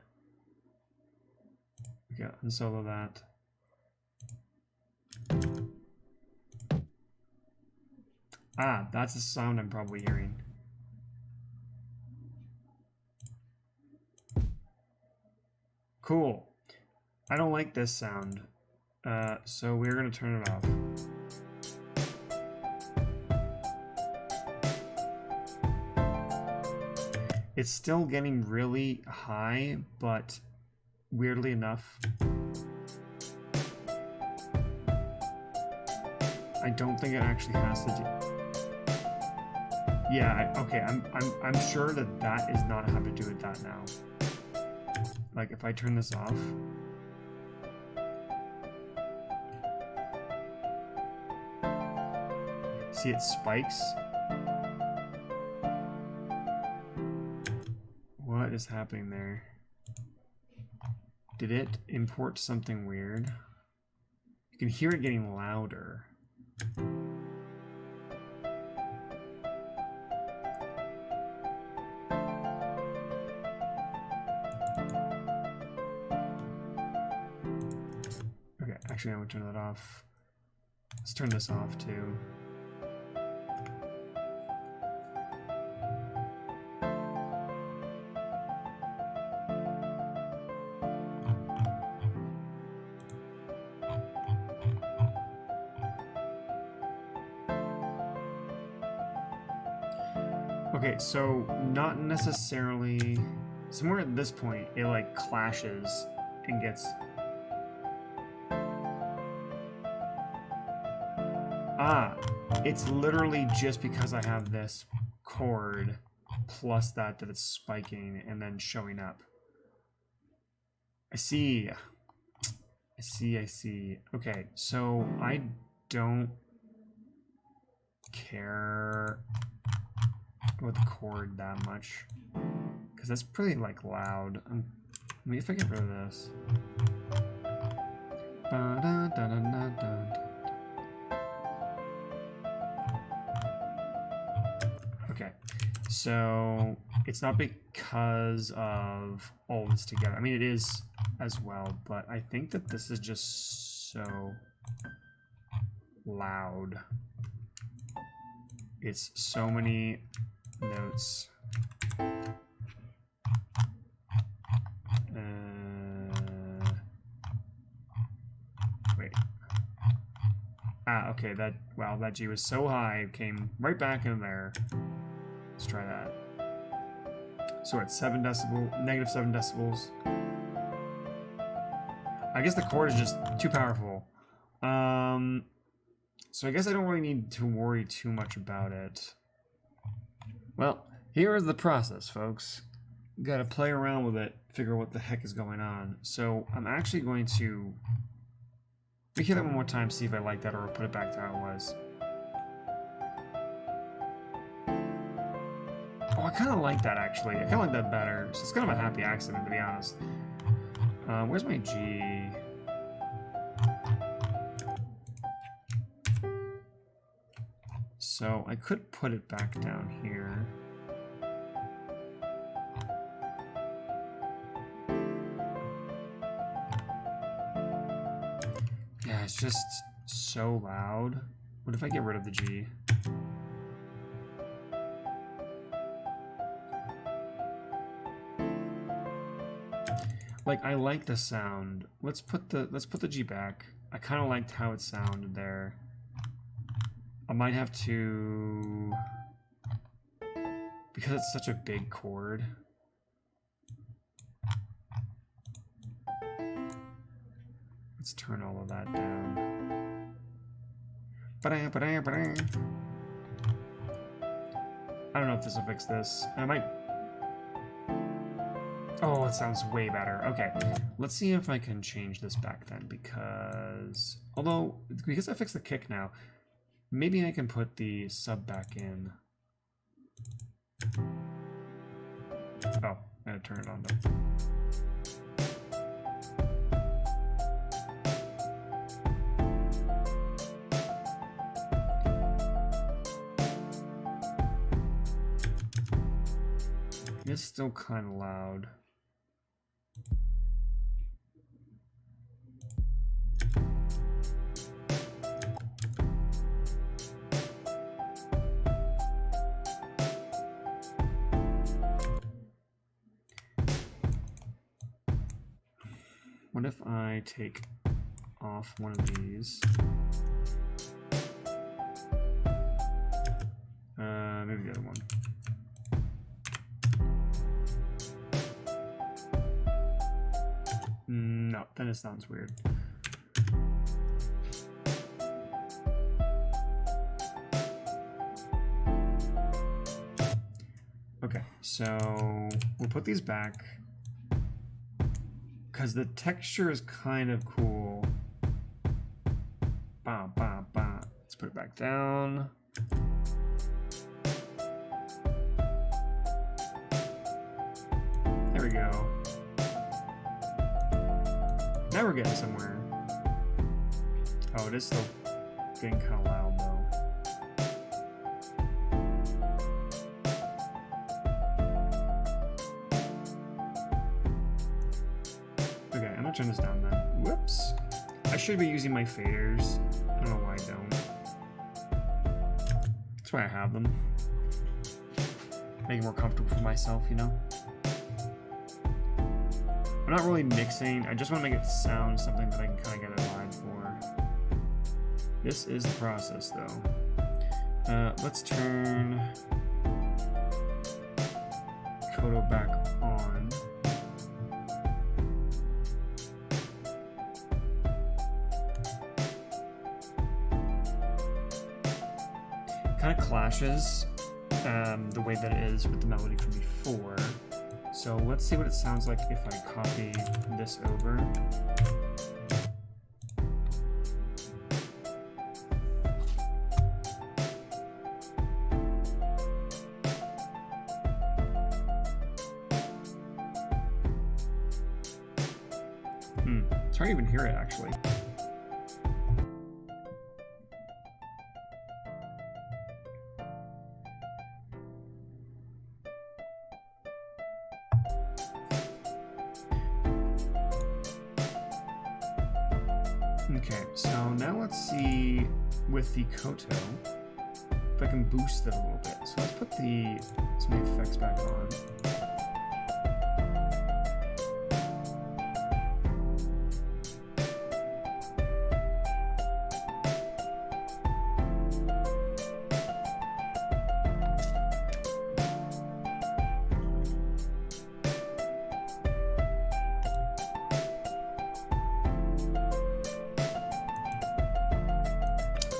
Okay, unsolo that. Ah, that's the sound I'm probably hearing. Cool. I don't like this sound. So we're gonna turn it off. It's still getting really high, but weirdly enough, I don't think it actually has to do. Yeah, okay, I'm sure that that is not how to do it that now. Like if I turn this off. See, it spikes. What is happening there? Did it import something weird? You can hear it getting louder. Okay, actually I'm gonna turn that off. Let's turn this off too. Okay, so not necessarily. Somewhere at this point, it like clashes and gets. Ah, it's literally just because I have this chord plus that it's spiking and then showing up. I see. I see, I see. Okay, so I don't care about the chord that much because that's pretty like loud. I mean, if I get rid of this. Okay, so it's not because of all this together. I mean, it is as well, but I think that this is just so loud. It's so many notes. Wait. Ah, okay, that, wow, that G was so high, it came right back in there. Let's try that. So it's 7 decibel, negative 7 decibels. I guess the chord is just too powerful. So I guess I don't really need to worry too much about it. Well, here is the process, folks. You gotta play around with it, figure out what the heck is going on. So I'm actually going to... Let me hear that one more time, see if I like that, or I'll put it back to how it was. Oh, I kind of like that, actually. I kind of like that better. So it's kind of a happy accident, to be honest. Where's my G? So I could put it back down here. It's just so loud. What if I get rid of the G? Like, I like the sound. Let's put the G back. I kind of liked how it sounded there. I might have to, because it's such a big chord. Let's turn all of that down. I don't know if this will fix this. I might. Oh, it sounds way better. Okay, let's see if I can change this back then, because I fixed the kick now, maybe I can put the sub back in. Oh, I gotta turn it on though. It's still kind of loud. What if I take off one of these? Maybe the other one. No, then it sounds weird. Okay, so we'll put these back because the texture is kind of cool. Bah, bah, bah. Let's put it back down. There we go. Now we're getting somewhere. Oh, it is still getting kind of loud though. Okay, I'm gonna turn this down then. Whoops. I should be using my faders. I don't know why I don't. That's why I have them. Make it more comfortable for myself, you know? I'm not really mixing, I just want to make it sound something that I can kind of get a vibe for. This is the process though. Let's turn Kodo back on. Kind of clashes the way that it is with the melody from before. So let's see what it sounds like if I copy this over. It's hard to even hear it actually. Okay, so now let's see with the Koto if I can boost it a little bit. So let's put some effects back on.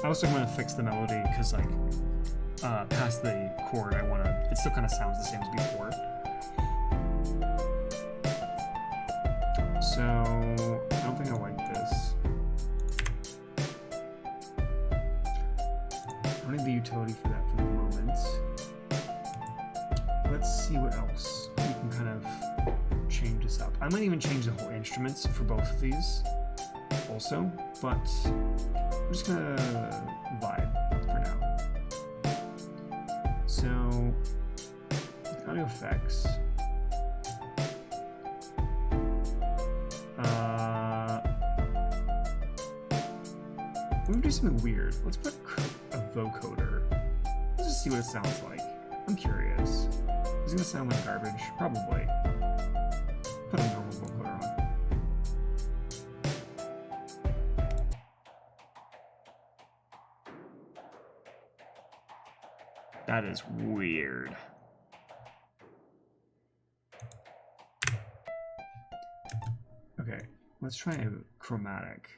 Also, I'm going to fix the melody because, like, past the chord, it still kind of sounds the same as before. So, I don't think I like this. I don't need the utility for that for the moment. Let's see what else we can kind of change this up. I might even change the whole instruments for both of these also, but I'm just gonna vibe for now. So, audio effects. gonna do something weird. Let's put a vocoder. Let's just see what it sounds like. I'm curious. Is it gonna sound like garbage? Probably. Put a normal vocoder on. That is weird. Okay, let's try a chromatic.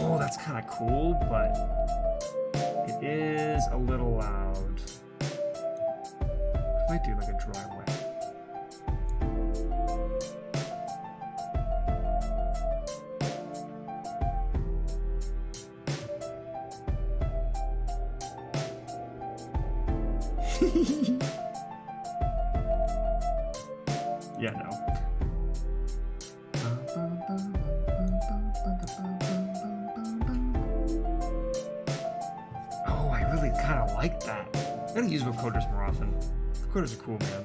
Oh, that's kind of cool, but it is a little loud. What if I do like a dry wet? Yeah, no. Oh, I really kind of like that. I gotta use vocoders more often. Vocoders are cool, man.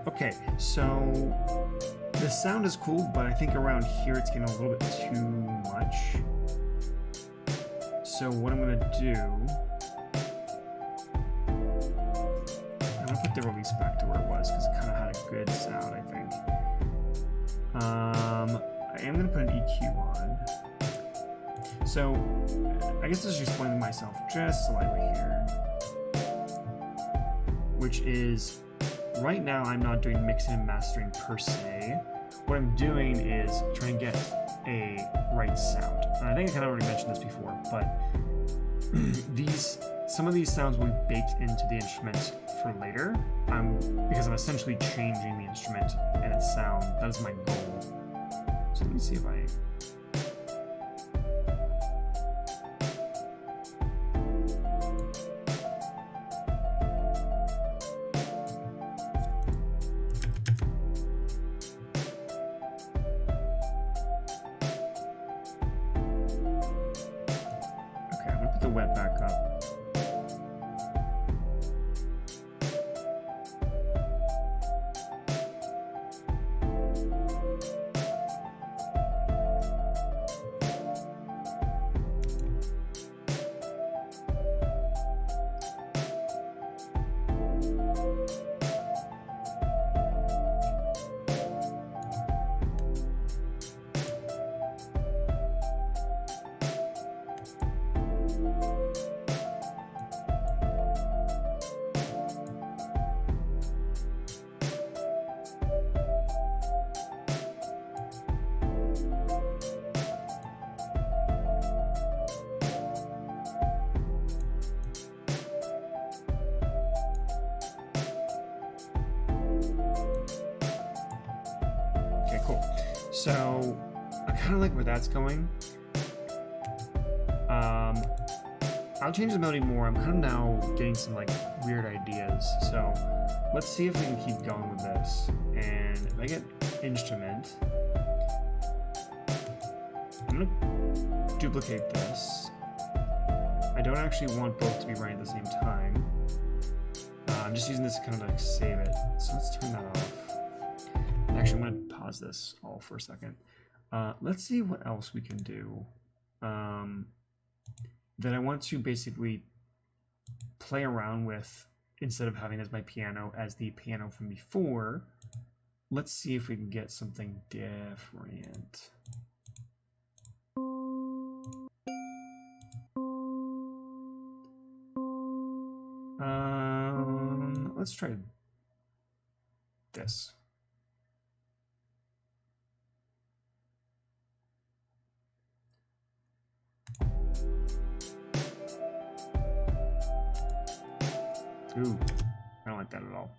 Okay, so the sound is cool, but I think around here it's getting a little bit too much. So what I'm gonna do, I'm gonna put the release back to where it was because it kind of had a good sound, I think. I am gonna put an EQ on. So I guess this is explaining myself just slightly here, which is, right now, I'm not doing mixing and mastering per se. What I'm doing is trying to get a right sound. And I think I kind of already mentioned this before, but some of these sounds will be baked into the instrument for later, because I'm essentially changing the instrument and its sound. That is my goal. So let me see if I... the wet back up. So I kind of like where that's going. I'll change the melody more. I'm kind of now getting some like weird ideas. So let's see if we can keep going with this. And if I get instrument, I'm gonna duplicate this. I don't actually want both to be running at the same time. I'm just using this to kind of like save it. So let's turn that off. Actually, I'm going to pause this all for a second. Let's see what else we can do. That I want to basically play around with, instead of having as my piano as the piano from before. Let's see if we can get something different. Let's try this. Ooh, I don't like that at all.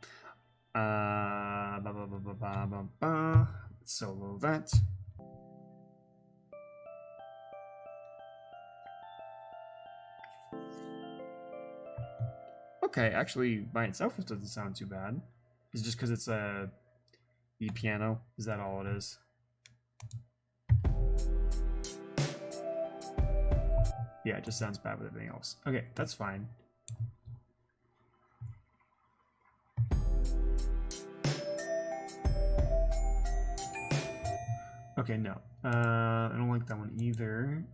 Solo that. Okay, actually, by itself, it doesn't sound too bad. Is it just because it's a E piano? Is that all it is? Yeah, it just sounds bad with everything else. Okay, that's fine. Okay, no. I don't like that one either.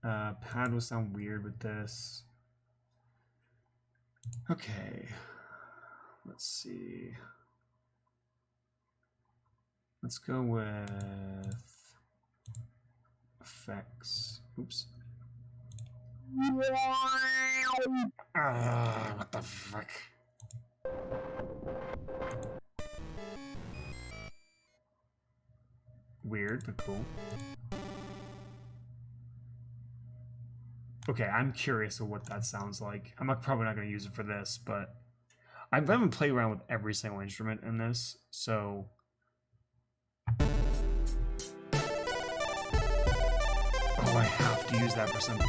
Pad will sound weird with this. Okay. Let's see. Let's go with effects. Oops. What the fuck? Weird, but cool. Okay, I'm curious of what that sounds like. I'm probably not going to use it for this, but I haven't played around with every single instrument in this, so... Oh, I have to use that for something.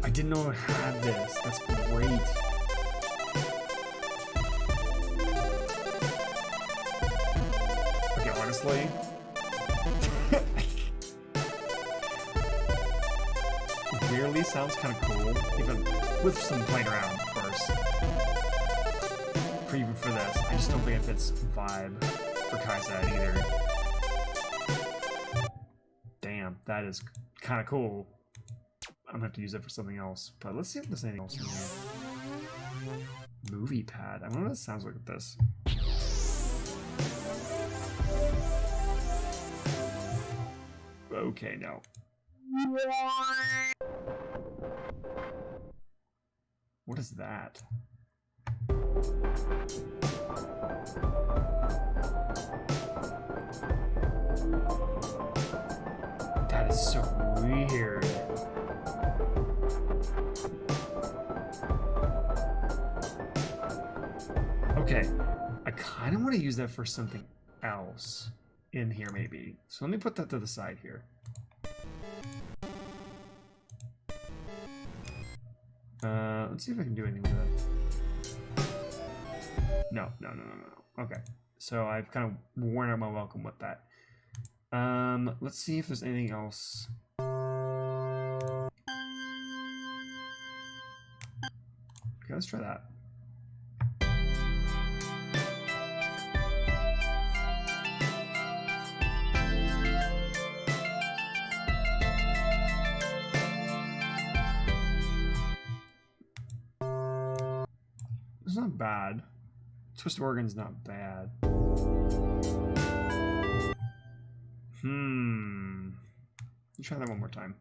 I didn't know it had this. That's great. Okay, honestly... Weirdly sounds kind of cool, even with some playing around, of course. Even for this, I just don't think it fits vibe for Kaizad either. Damn, that is kind of cool. I'm gonna have to use it for something else, but let's see if there's anything else in here. Movie pad. I wonder what it sounds like with this. Okay, no. What is that? That is so weird. Okay, I kind of want to use that for something else in here maybe. So let me put that to the side here. Let's see if I can do anything with that. No. Okay, so I've kind of worn out my welcome with that. Let's see if there's anything else. Okay, let's try that. It's not bad. Twist organ's not bad. Let's try that one more time.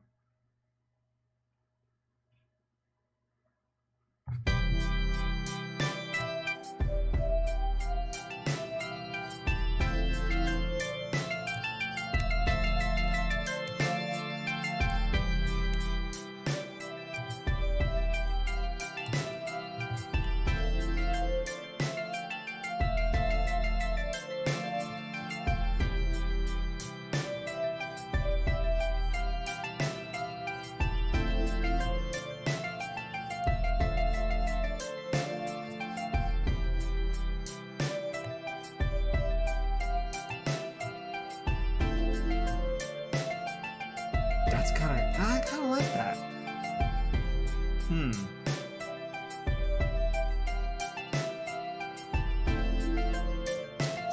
I kind of like that.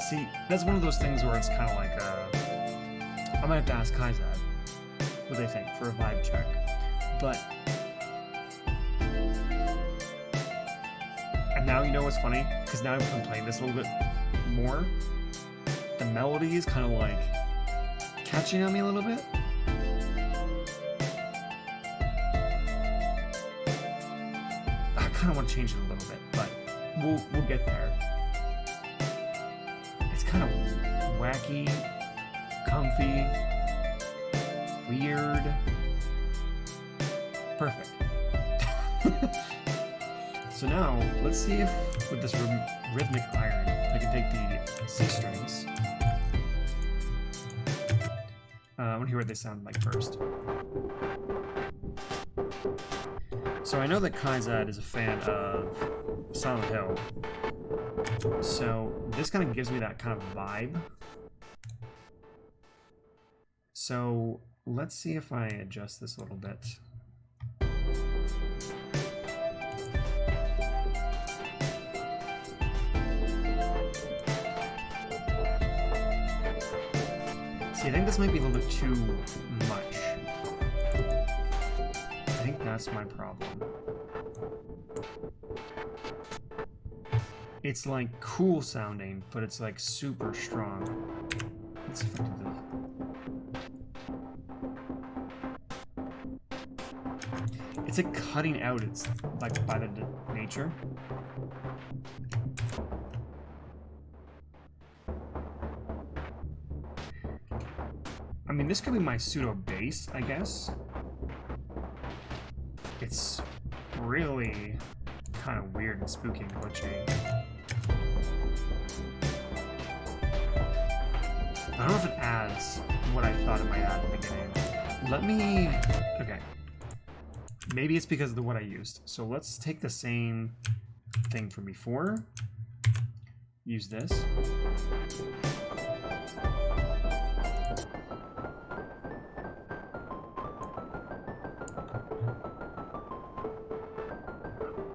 See, that's one of those things where it's kind of like, I might have to ask Kaizad what they think for a vibe check. But, and now you know what's funny? Because now I've been playing this a little bit more. The melody is kind of like catching on me a little bit. I kind of want to change it a little bit, but we'll get there. It's kind of wacky, comfy, weird, perfect. So now, let's see if with this rhythmic iron, I can take the C strings. I want to hear what they sound like first. So I know that Kaizad is a fan of Silent Hill. So this kind of gives me that kind of vibe. So let's see if I adjust this a little bit. See, I think this might be a little bit too much. I think that's my problem. It's like cool sounding, but it's like super strong. Let's see if I do this. It's like cutting out, it's like by the nature. I mean, this could be my pseudo bass, I guess. It's really kind of weird and spooky and glitchy. I don't know if it adds what I thought it might add in the beginning. Let me... Okay. Maybe it's because of what I used. So let's take the same thing from before. Use this.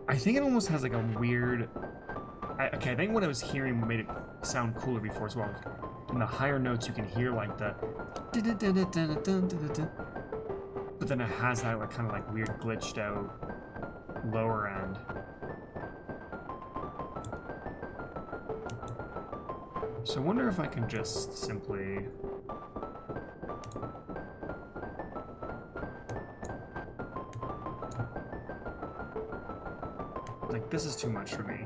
I think it almost has like a weird... Okay, I think what I was hearing made it sound cooler before as well. In the higher notes, you can hear like the... But then it has that like kind of like weird glitched out lower end. So I wonder if I can just simply... Like, this is too much for me.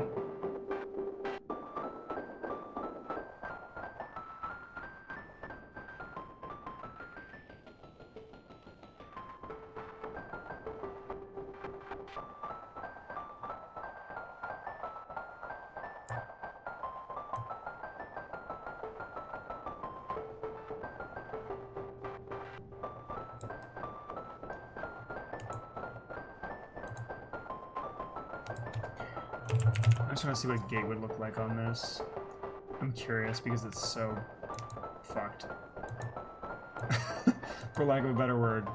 I just want to see what a gate would look like on this. I'm curious because it's so fucked. For lack of a better word.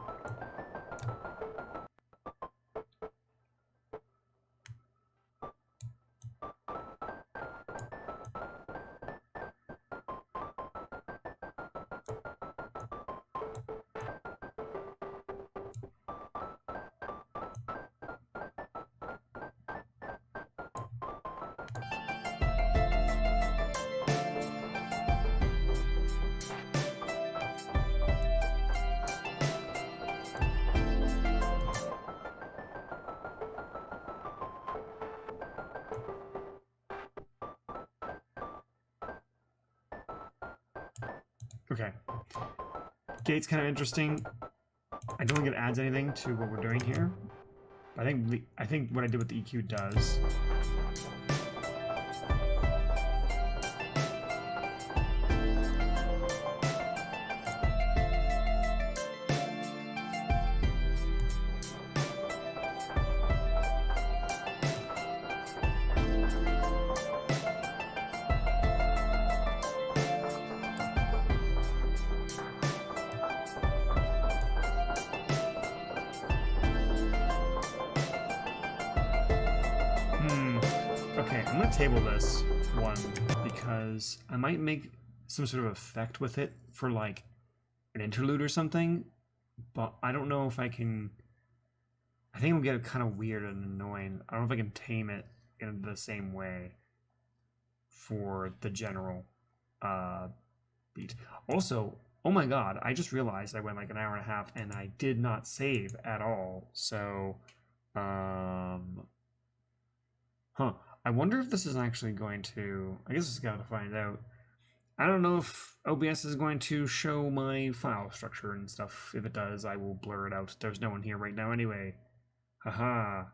Okay. Gate's kind of interesting. I don't think it adds anything to what we're doing here. I think what I did with the EQ does. Okay, I'm gonna table this one because I might make some sort of effect with it for like an interlude or something, but I don't know if I can. I think it'll get kind of weird and annoying. I don't know if I can tame it in the same way for the general beat. Also, oh my god, I just realized I went like an hour and a half and I did not save at all. So, I wonder if this is actually going to... I guess it's got to find out. I don't know if OBS is going to show my file structure and stuff. If it does, I will blur it out. There's no one here right now anyway. Haha.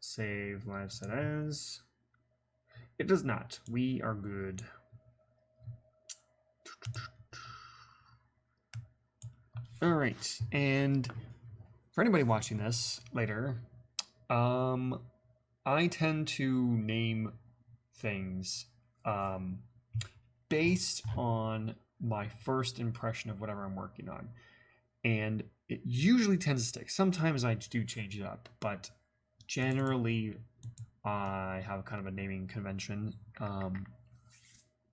Save live set as. It does not. We are good. All right, and for anybody watching this later, I tend to name things based on my first impression of whatever I'm working on, and it usually tends to stick. Sometimes I do change it up, but generally I have kind of a naming convention.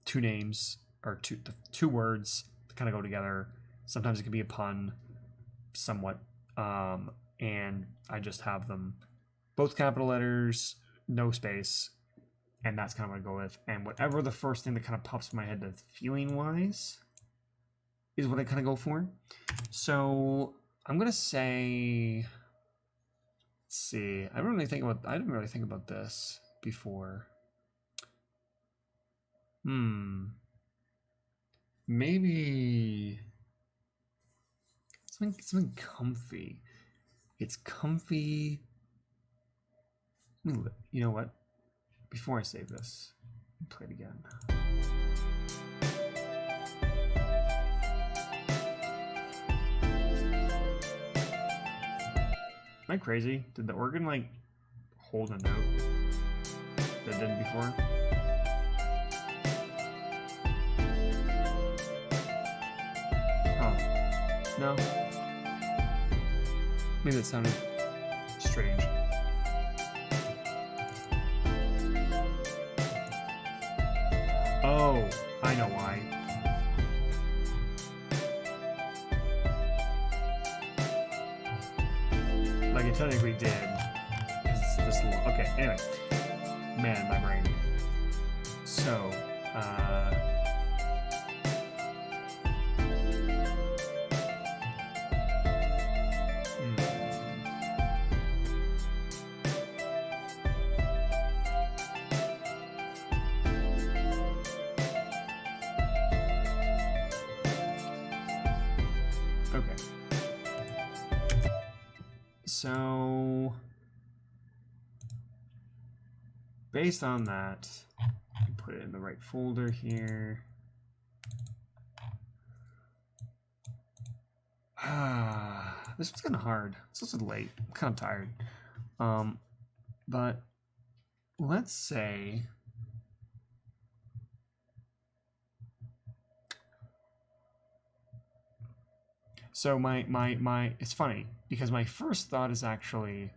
Two names or two words kind of go together. Sometimes it can be a pun, somewhat, and I just have them both capital letters, no space, and that's kind of what I go with. And whatever the first thing that kind of pops in my head, feeling-wise, is what I kind of go for. So I'm gonna say, let's see. I didn't really think about this before. Maybe something comfy. It's comfy. You know what? Before I save this, play it again. Am I crazy? Did the organ like hold a note that it didn't before? Oh, no. Maybe that sounded strange. Oh, I know why. Like it technically did. Because this little, okay, anyway. Man, my brain. So, So, based on that, I put it in the right folder here. This was kind of hard. It's also late. I'm kind of tired. But let's say so my it's funny because my first thought is actually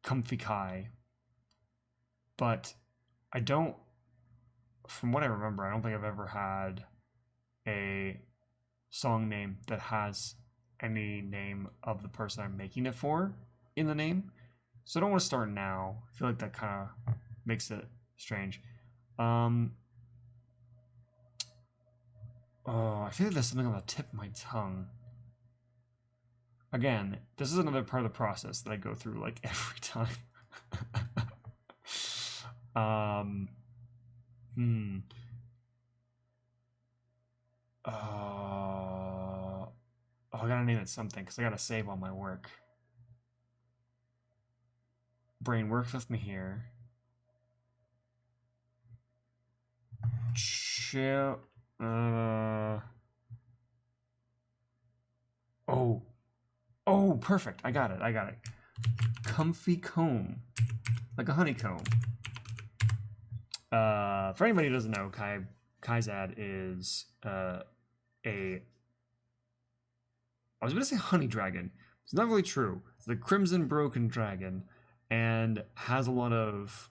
Comfy Kai, but I don't, from what I remember, I don't think I've ever had a song name that has any name of the person I'm making it for in the name. So I don't want to start now. I feel like that kind of makes it strange. Oh, I feel like there's something on the tip of my tongue. Again, this is another part of the process that I go through like every time. I gotta name it something because I gotta save all my work. Brain works with me here. Chill. Oh, perfect. I got it. Comfy comb. Like a honeycomb. For anybody who doesn't know, Kaizad is I was going to say honey dragon. It's not really true. It's the crimson broken dragon and has a lot of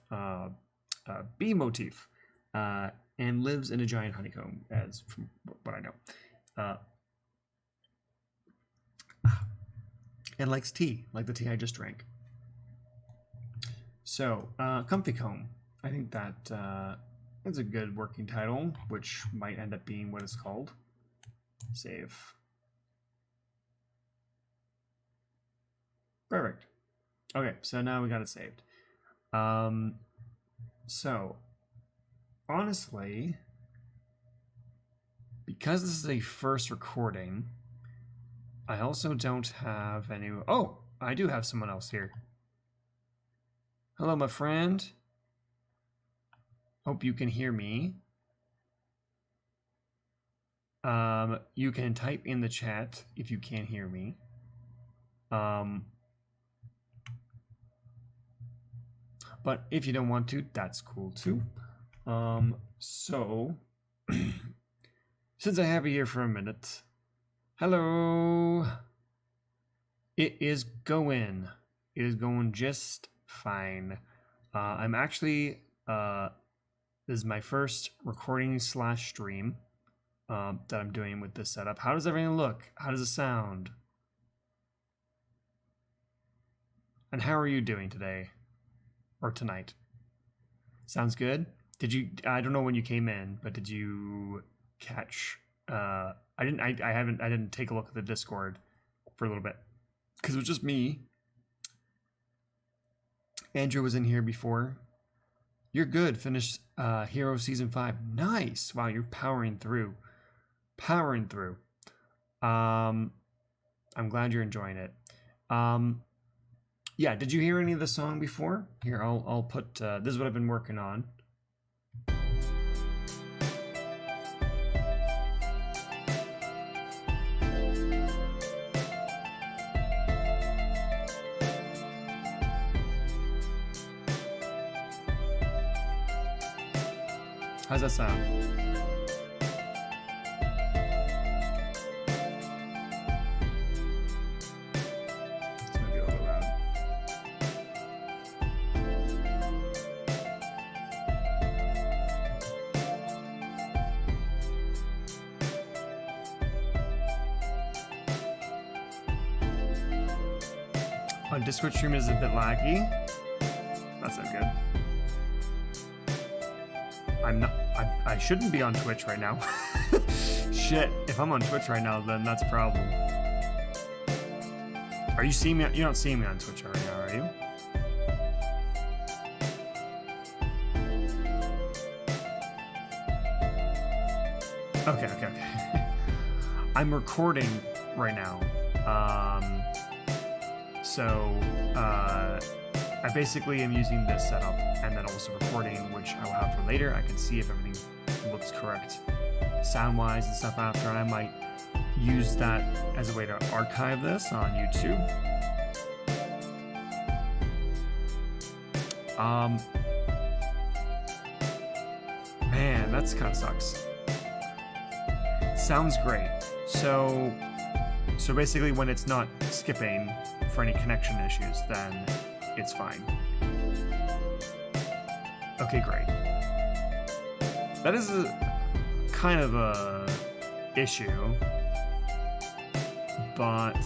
bee motif and lives in a giant honeycomb, as from what I know. And likes tea, like the tea I just drank. So, Comfy Comb. I think that is a good working title, which might end up being what it's called. Save. Perfect. Okay, so now we got it saved. So, honestly, because this is a first recording, I also don't have any... Oh, I do have someone else here. Hello, my friend. Hope you can hear me. You can type in the chat if you can't hear me. But if you don't want to, that's cool too. So, since I have you here for a minute, hello. It is going just fine. I'm actually, this is my first recording / stream that I'm doing with this setup. How does everything look? How does it sound? And how are you doing today? Or tonight? Sounds good? Did you, I don't know when you came in, but did you catch, I didn't take a look at the Discord for a little bit, because it was just me. Andrew was in here before. You're good, finished Hero Season 5. Nice, wow, you're powering through. I'm glad you're enjoying it. Yeah, did you hear any of the song before? Here, I'll put, this is what I've been working on. How's that sound? It's gonna be a little loud. On Discord stream is a bit laggy. That's not good. I shouldn't be on Twitch right now. Shit, if I'm on Twitch right now, then that's a problem. Are you seeing me? You don't see me on Twitch right now, are you? Okay. I'm recording right now. I basically am using this setup and then also recording, which I will have for later. I can see if everything looks correct sound-wise and stuff after, and I might use that as a way to archive this on YouTube. Man, that's kind of sucks. Sounds great. So basically when it's not skipping for any connection issues, then it's fine. Okay, great. That is a kind of a issue, but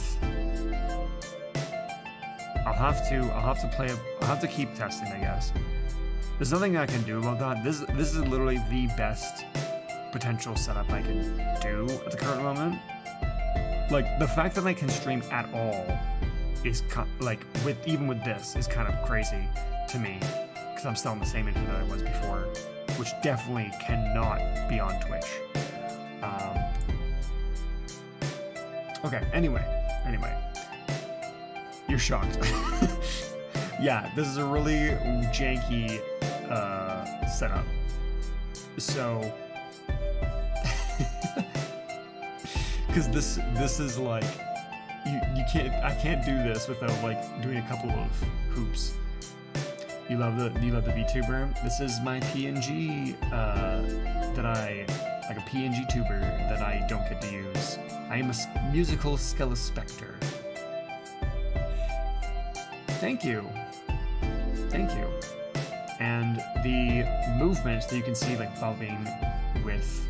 I'll have to keep testing, I guess. There's nothing I can do about that. This is literally the best potential setup I can do at the current moment. Like, the fact that I can stream at all is even with this is kind of crazy to me, because I'm still on the same internet I was before, which definitely cannot be on Twitch. Okay, anyway, you're shocked. Yeah, this is a really janky setup. So, because this is like, I can't do this without like doing a couple of hoops. You love the Vtuber? This is my PNG like a PNG tuber that I don't get to use. I am a musical Skele-Specter. Thank you. And the movement that you can see like bobbing with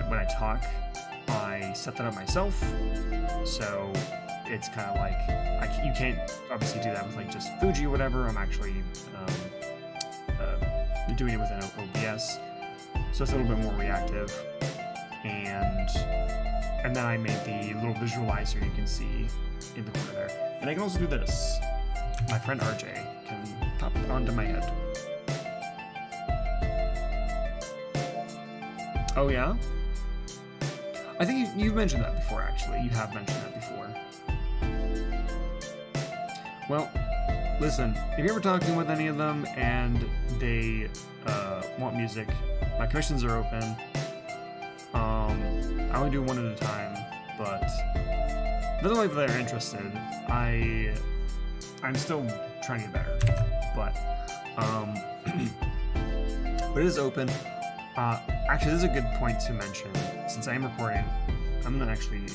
when I talk, I set that up myself, so it's kind of like you can't obviously do that with like just Fuji or whatever. I'm actually doing it with an OBS, so it's a little bit more reactive. And then I made the little visualizer you can see in the corner there, and I can also do this. My friend RJ can pop onto my head. Oh yeah? I think you've mentioned that before, actually. You have mentioned that before. Well, listen, if you're ever talking with any of them and they want music, my commissions are open. I only do one at a time, but doesn't look like they're interested. I'm still trying to get better, but but it is open. Actually, this is a good point to mention. Since I am recording, I'm gonna actually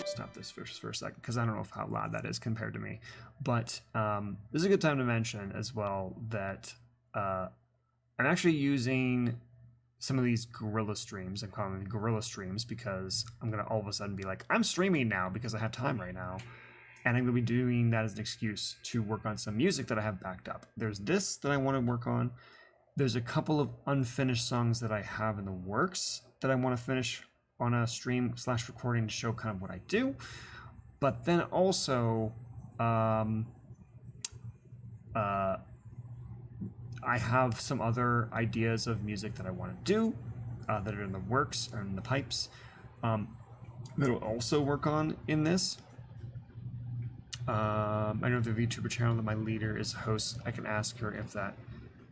stop this for a second because I don't know how loud that is compared to me. But this is a good time to mention as well that I'm actually using some of these guerrilla streams. I'm calling them guerrilla streams because I'm gonna all of a sudden be like, I'm streaming now because I have time right now. And I'm gonna be doing that as an excuse to work on some music that I have backed up. There's this that I want to work on. There's a couple of unfinished songs that I have in the works that I want to finish on a stream / recording to show kind of what I do. But then also, I have some other ideas of music that I want to do that are in the works or in the pipes that will also work on in this. I know the Vtuber channel that my leader is host. I can ask her if that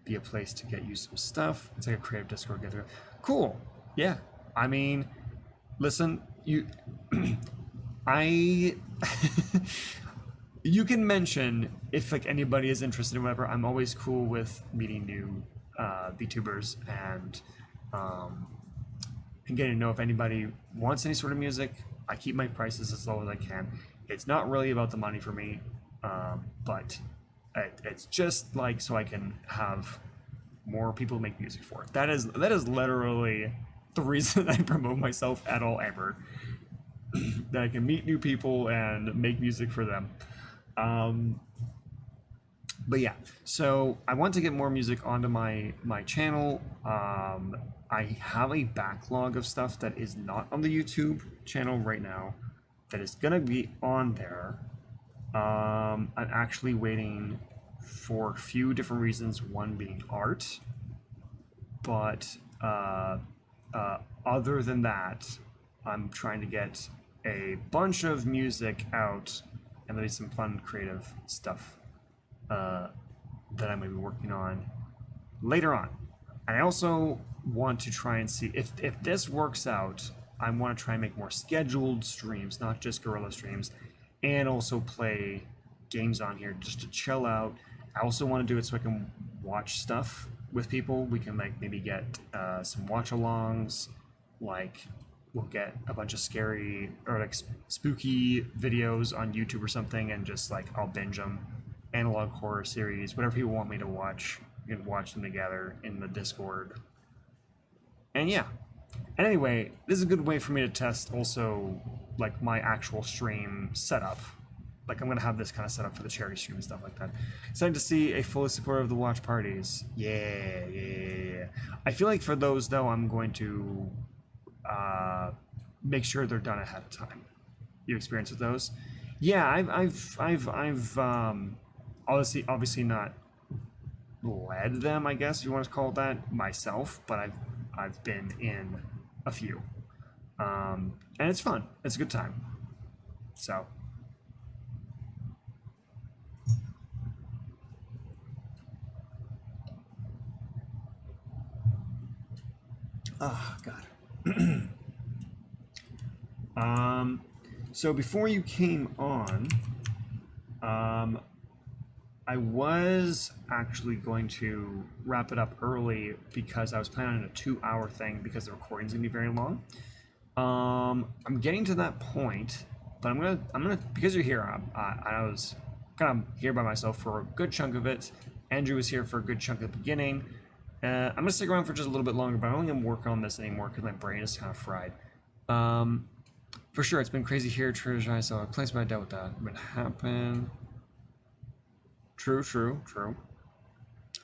be a place to get you some stuff. It's like a creative Discord get-together. Cool. Yeah. I mean, listen, you you can mention if like anybody is interested in whatever. I'm always cool with meeting new VTubers and getting to know if anybody wants any sort of music. I keep my prices as low as I can. It's not really about the money for me, but it's just like so I can have more people make music for it. That is literally the reason I promote myself at all ever. That I can meet new people and make music for them. But yeah, so I want to get more music onto my channel. I have a backlog of stuff that is not on the YouTube channel right now that is gonna be on there. I'm actually waiting for a few different reasons, one being art, but other than that, I'm trying to get a bunch of music out and maybe some fun creative stuff that I may be working on later on. And I also want to try and see if this works out. I want to try and make more scheduled streams, not just guerrilla streams, and also play games on here just to chill out. I also want to do it so I can watch stuff with people. We can like maybe get some watch-alongs, like we'll get a bunch of scary or like spooky videos on YouTube or something, and just like I'll binge them. Analog horror series, whatever people want me to watch, we can watch them together in the Discord. And yeah. And anyway, this is a good way for me to test also like my actual stream setup. Like I'm gonna have this kind of set up for the charity stream and stuff like that. Excited to see a fully supporter of the watch parties. Yeah. I feel like for those though, I'm going to make sure they're done ahead of time. You experience with those? Yeah, I've obviously not led them, I guess if you want to call it that, myself, but I've been in a few. And it's fun. It's a good time. So oh god. So before you came on, I was actually going to wrap it up early because I was planning on a 2-hour thing because the recording's gonna be very long. I'm getting to that point, but I'm gonna because you're here. I was kind of here by myself for a good chunk of it. Andrew was here for a good chunk at the beginning. I'm gonna stick around for just a little bit longer, but I don't think I'm working on this anymore because my brain is kind of fried. For sure, it's been crazy here, Trish. So I placed my doubt with that. It would happen. True.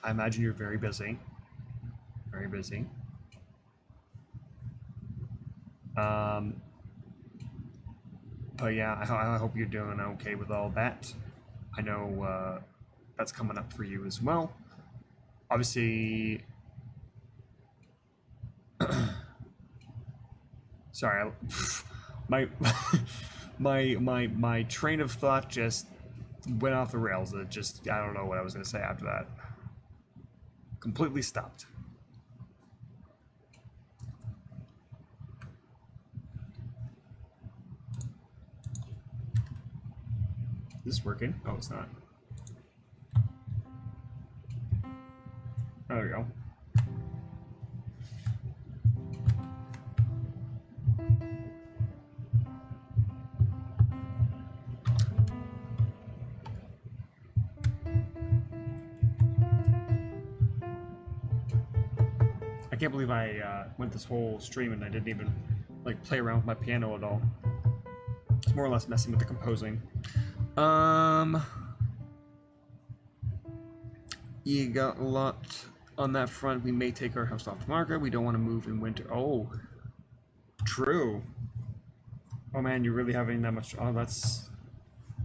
I imagine you're very busy. Very busy. But yeah, I hope you're doing okay with all that. I know that's coming up for you as well. Obviously, Sorry, my my train of thought just went off the rails. It just, I don't know what I was gonna say after that. Completely stopped. Is this working? Oh, it's not. There we go. I can't believe I went this whole stream and I didn't even like play around with my piano at all. It's more or less messing with the composing. You got a lot on that front. We may take our house off the market. We don't want to move in winter. Oh, true. Oh man, you're really having that much. Oh, that's.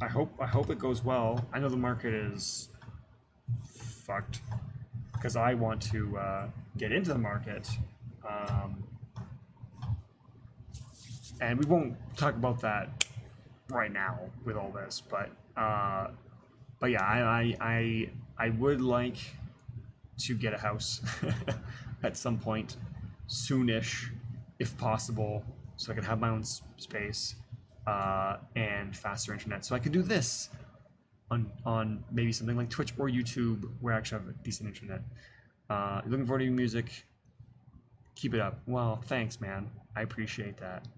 I hope it goes well. I know the market is fucked because I want to get into the market, and we won't talk about that right now with all this, but yeah, I would like to get a house at some point soonish, if possible, so I can have my own space and faster internet, so I could do this on maybe something like Twitch or YouTube, where I actually have a decent internet. Looking forward to your music. Keep it up. Well, thanks, man. I appreciate that.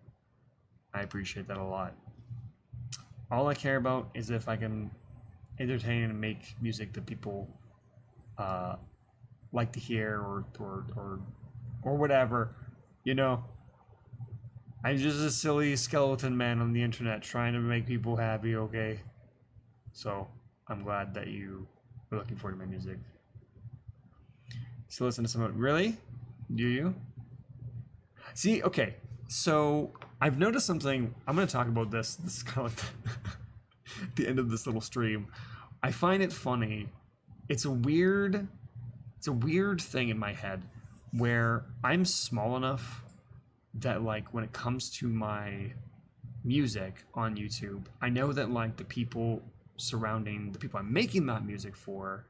I appreciate that a lot. All I care about is if I can entertain and make music that people like to hear or whatever, you know. I'm just a silly skeleton man on the internet trying to make people happy, okay? So I'm glad that you are looking forward to my music. So listen to some. Really? Do you? See, okay. So I've noticed something. I'm going to talk about this. This is kind of like the end of this little stream. I find it funny. It's a weird thing in my head where I'm small enough that, like, when it comes to my music on YouTube, I know that, like, the people surrounding the people I'm making that music for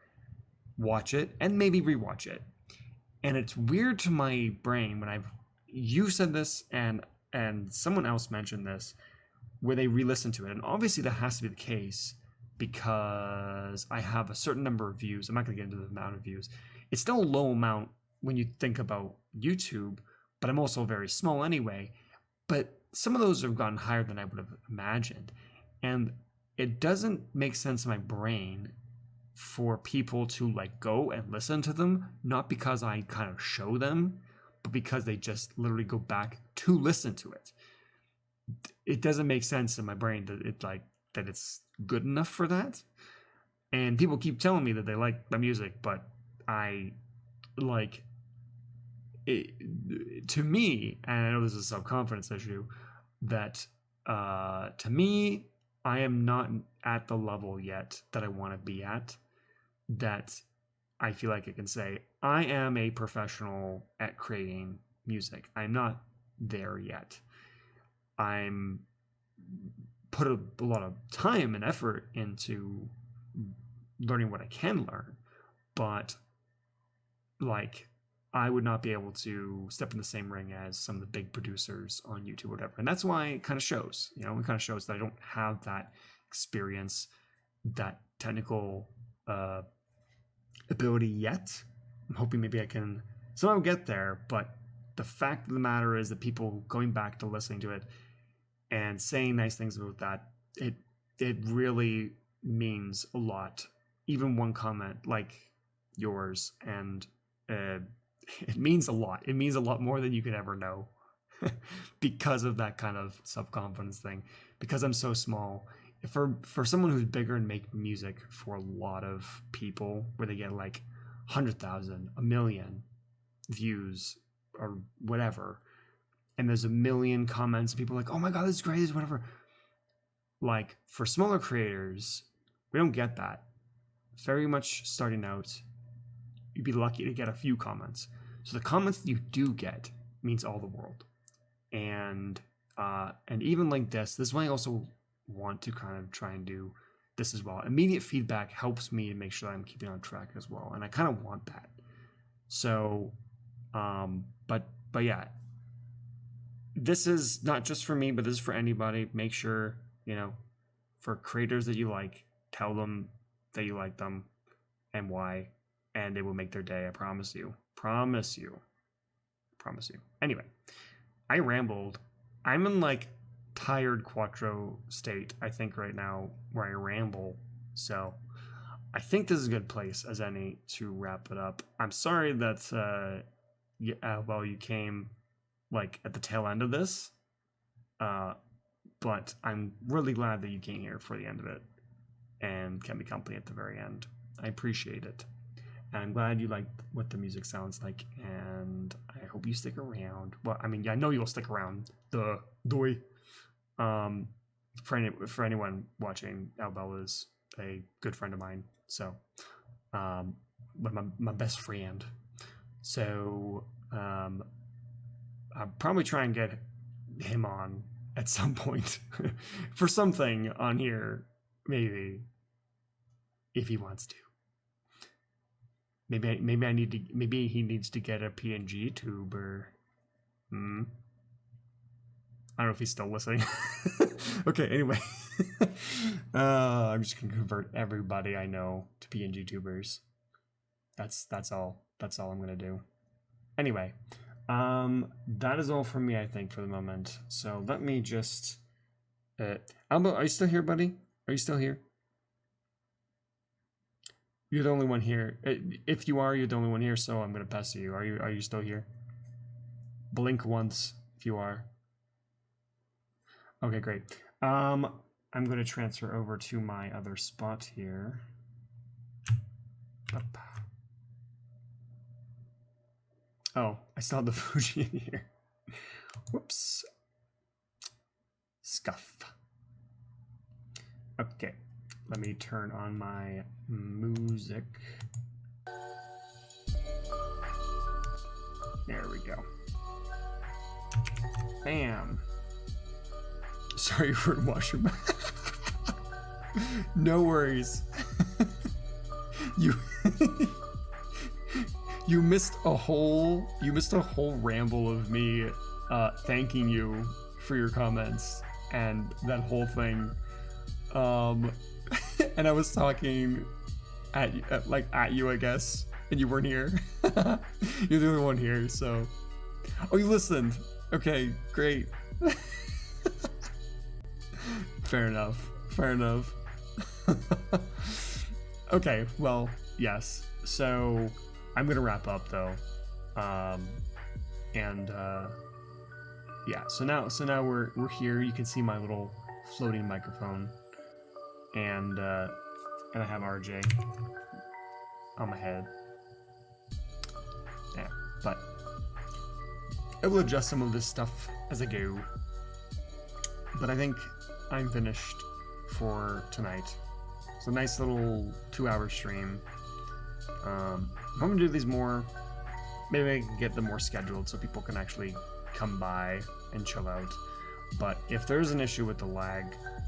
watch it and maybe rewatch it. And it's weird to my brain when you said this and someone else mentioned this, where they re-listen to it. And obviously that has to be the case because I have a certain number of views. I'm not going to get into the amount of views. It's still a low amount when you think about YouTube, but I'm also very small anyway. But some of those have gone higher than I would have imagined. And it doesn't make sense in my brain for people to, like, go and listen to them, not because I kind of show them, but because they just literally go back to listen to it. It doesn't make sense in my brain that it's good enough for that. And people keep telling me that they like my music, but I like it, to me, and I know this is a self-confidence issue, that to me, I am not at the level yet that I want to be at, that I feel like I can say, I am a professional at creating music. I'm not there yet. I'm put a lot of time and effort into learning what I can learn, but, like, I would not be able to step in the same ring as some of the big producers on YouTube or whatever. And that's why it kind of shows, it kind of shows that I don't have that experience, that technical ability yet. I'm hoping maybe I can somehow get there, but the fact of the matter is that people going back to listening to it and saying nice things about that, it really means a lot. Even one comment like yours, and it means a lot. It means a lot more than you could ever know because of that kind of self-confidence thing. Because I'm so small, for someone who's bigger and make music for a lot of people, where they get like 100,000, 1 million views or whatever, and there's 1 million comments, and people are like, oh my god, this is great, this is whatever. Like, for smaller creators, we don't get that. Very much starting out, you'd be lucky to get a few comments. So the comments that you do get means all the world. and even like this is why I also want to kind of try and do this as well. Immediate feedback helps me to make sure that I'm keeping on track as well, and I kind of want that. So, but yeah, this is not just for me, but this is for anybody. Make sure, you know, for creators that you like, tell them that you like them and why, and it will make their day. I promise you. Promise you. Promise you. Anyway, I rambled. I'm in like tired Quattro state, I think, right now, where I ramble. So I think this is a good place as any to wrap it up. I'm sorry that well, you came like at the tail end of this, but I'm really glad that you came here for the end of it and kept me company at the very end. I appreciate it, and I'm glad you liked what the music sounds like, and I hope you stick around. Well, I mean, I know you'll stick around. For anyone watching, Albella is a good friend of mine, so but my best friend. So I'll probably try and get him on at some point for something on here, maybe, if he wants to. Maybe I need to. Maybe he needs to get a PNG tuber. I don't know if he's still listening. Okay, anyway. I'm just gonna convert everybody I know to PNG tubers. That's all. That's all I'm gonna do. Anyway, that is all from me, I think, for the moment. So let me just. Albo, are you still here, buddy? Are you still here? You're the only one here. If you are, you're the only one here. So I'm gonna pass to you. Are you still here? Blink once if you are. Okay, great. I'm going to transfer over to my other spot here. Up. Oh, I still have the Fuji in here. Whoops. Scuff. Okay, let me turn on my music. There we go. Bam. Sorry for the washroom. No worries. You missed a whole ramble of me thanking you for your comments and that whole thing. And I was talking at you, I guess, and you weren't here. You're the only one here, so. Oh, you listened. Okay, great. Fair enough. Okay, well, yes. So I'm gonna wrap up though. Yeah, so now we're here. You can see my little floating microphone. And I have RJ on my head. Yeah, but I will adjust some of this stuff as I go. But I think I'm finished for tonight. It's a nice little 2-hour stream. I'm gonna do these more. Maybe I can get them more scheduled so people can actually come by and chill out. But if there's an issue with the lag,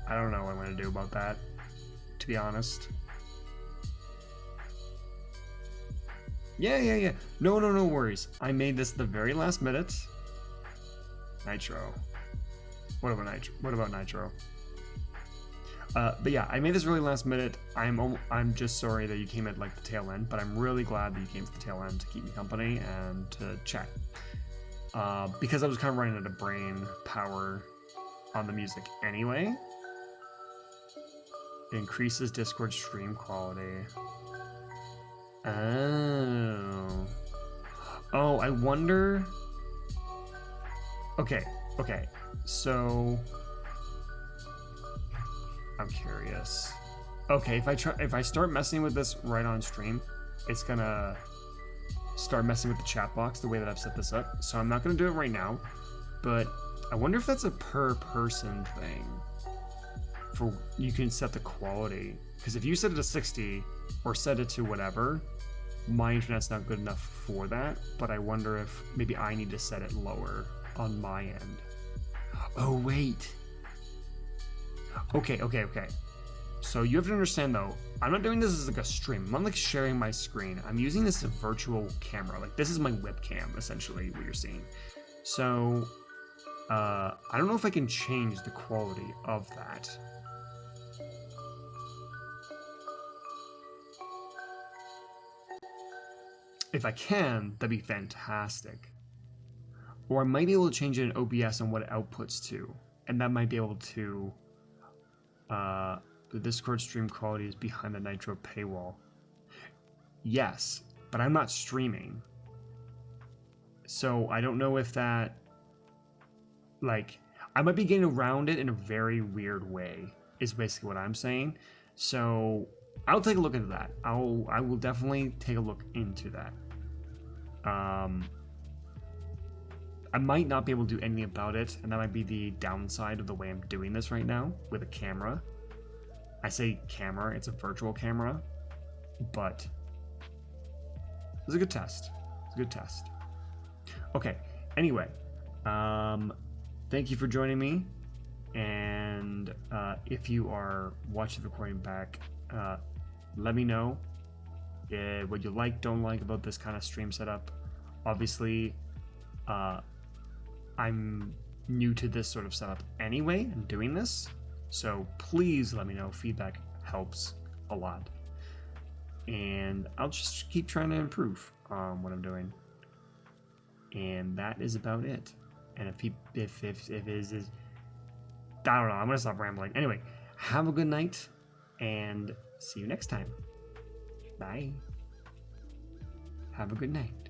I don't know what I'm gonna do about that, to be honest. Yeah. No worries. I made this the very last minute. Nitro. What about Nitro? But yeah, I made this really last minute. I'm just sorry that you came at like the tail end, but I'm really glad that you came at the tail end to keep me company and to chat. Because I was kind of running out of brain power on the music anyway. It increases Discord stream quality. Oh, I wonder. Okay. So I'm curious. Okay, if I start messing with this right on stream, it's gonna start messing with the chat box the way that I've set this up. So I'm not gonna do it right now, but I wonder if that's a per person thing. For you can set the quality, because if you set it to 60 or set it to whatever, my internet's not good enough for that. But I wonder if maybe I need to set it lower on my end. Oh, wait. Okay. So you have to understand though, I'm not doing this as like a stream. I'm not like sharing my screen. I'm using this as a virtual camera. Like this is my webcam, essentially, what you're seeing. So I don't know if I can change the quality of that. If I can, that'd be fantastic. Or I might be able to change it in OBS on what it outputs to. And that might be able to... the Discord stream quality is behind the Nitro paywall. Yes, but I'm not streaming. So I don't know if that... Like, I might be getting around it in a very weird way, is basically what I'm saying. So I'll take a look into that. I will definitely take a look into that. I might not be able to do anything about it, and that might be the downside of the way I'm doing this right now with a camera. I say camera, it's a virtual camera, but it's a good test. It's a good test. Okay, anyway, thank you for joining me, and if you are watching the recording back, let me know what you like, don't like about this kind of stream setup. Obviously, I'm new to this sort of setup anyway and doing this, so please let me know. Feedback helps a lot, and I'll just keep trying to improve what I'm doing. And that is about it. And if it is, I don't know, I'm gonna stop rambling. Anyway, have a good night and see you next time. Bye. Have a good night.